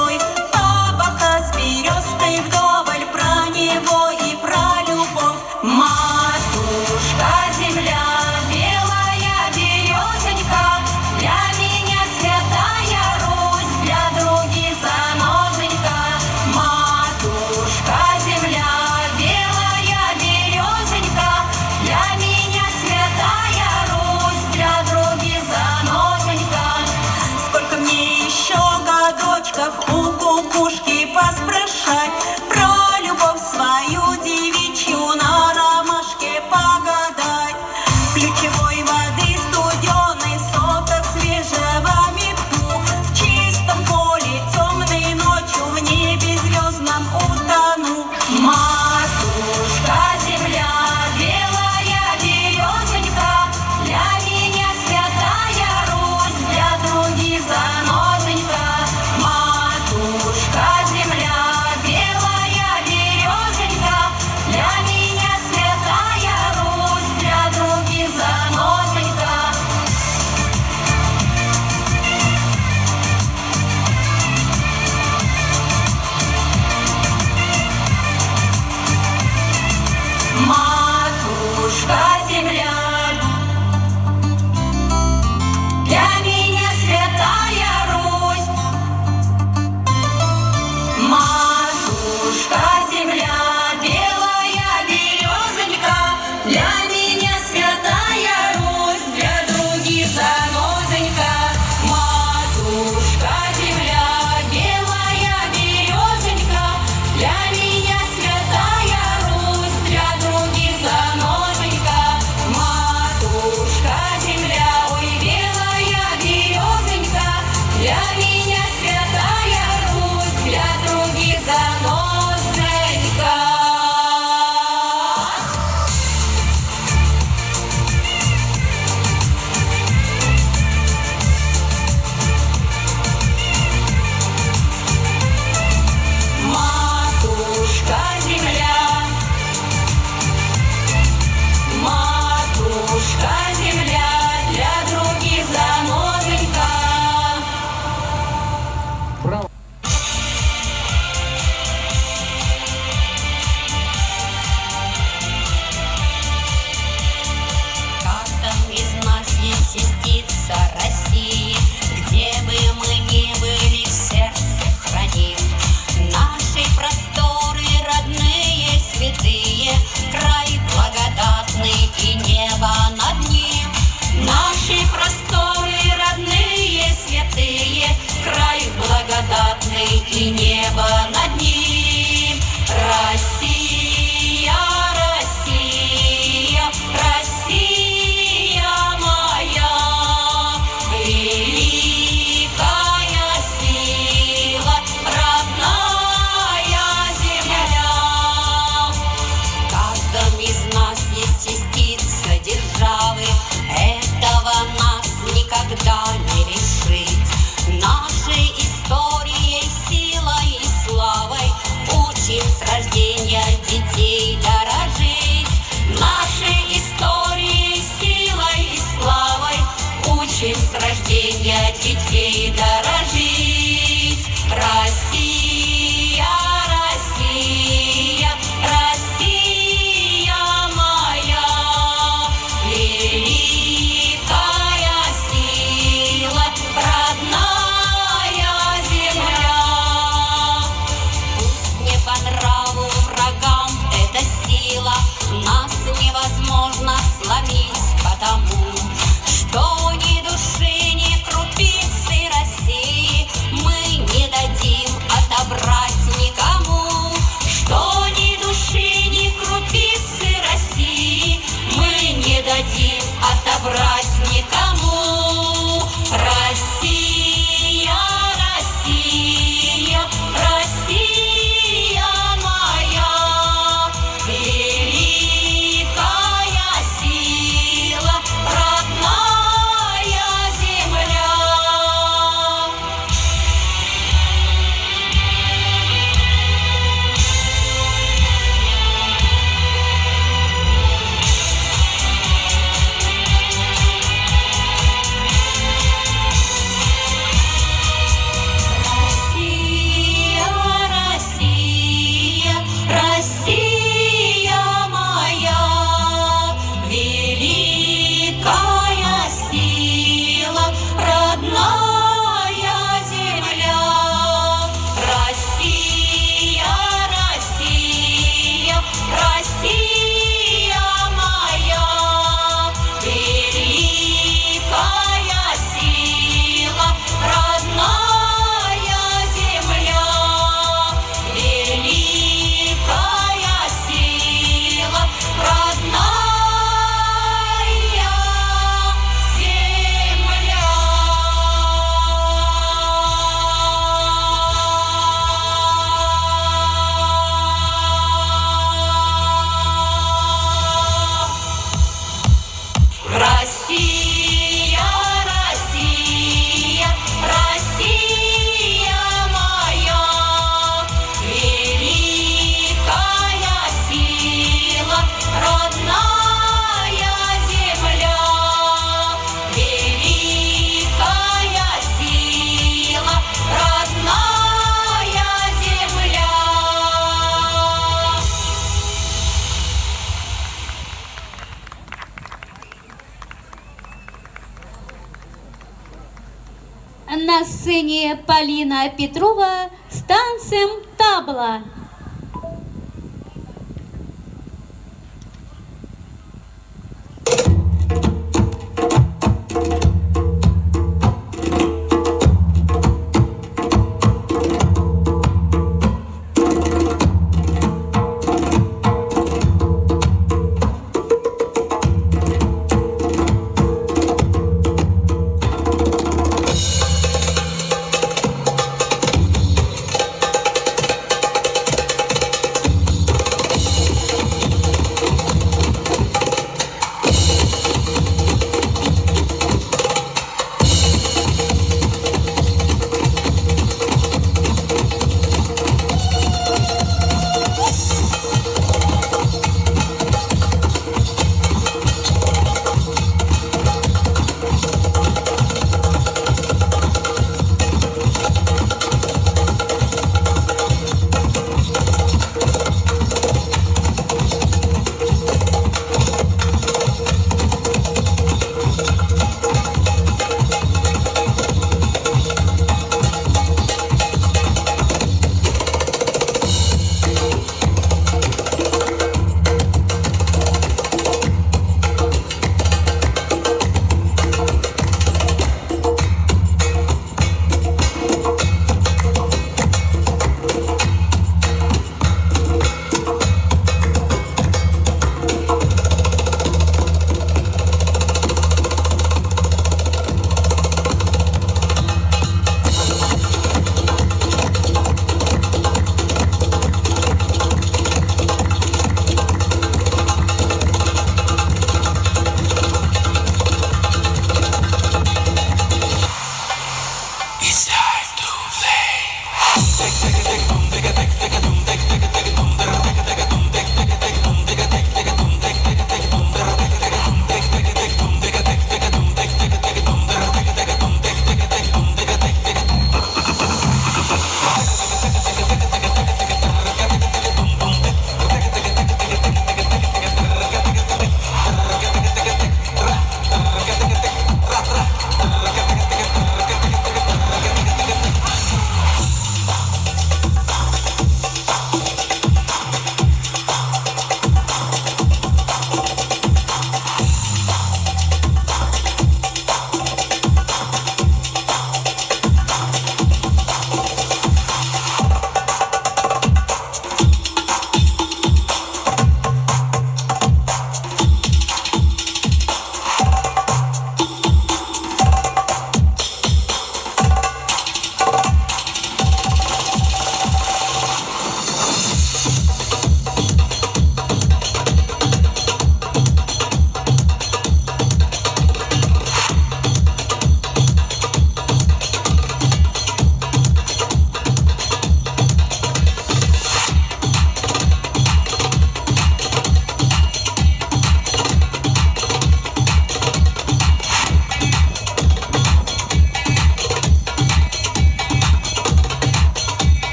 святая Русь, для других занозонька. Матушка земля, белая березонька, для меня святая Русь, для других занозонька. Матушка земля, ой, белая березонька, для меня святая Русь, для других занозонька. Матушка земля, матушка земля, для других занозонька. В каждом из нас есть частица России, где бы мы ни были, в сердце храним наши просторы родные, святые, край благодатный и небо над ним. Наши просторы родные, святые, край благодатный и небо над ним. Россия, Россия, Россия моя, великая сила, родная земля. В каждом из нас есть частица державы, этого нас никогда не лишить. Нашей историей, силой и славой учим с рождения детей дорожить. Нашей историей, силой и славой учим с рождения детей дорожить. Россия, Россия, Россия моя, великая сила, родная земля. Пусть не по нраву врагам эта сила, нас невозможно сломить, потому что ни души, ни крупицы России мы не дадим отобрать никому. Что ни души, ни крупицы России мы не дадим отобрать никому. Россия, Россия, Россия моя, великая сила, родная земля. Россия, Россия, Россия моя, великая сила, родная земля. Россия, Россия, Россия моя, великая сила, родная земля. Великая сила, родная земля. Россия, Россия, Россия моя, великая сила, родная земля. Великая сила, родная земля. На сцене Полина Петрова с танцем табла.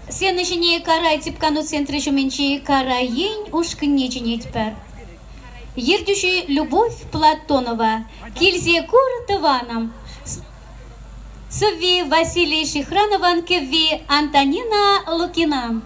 Сен ішіне карай типкану центры жүменчі карайын ушкынне жинетпір. Ердюші Любовь Платонова, кильзе кур тываном. Сови Василий Шихранован, кеви Антонина Лукина.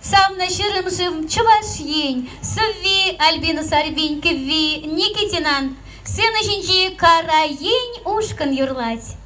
Сам на щирым жив Чувашень, Сови Альбина Сарбинь, Кеви Никитинан, Сена жинчи караень ушкан юрлать.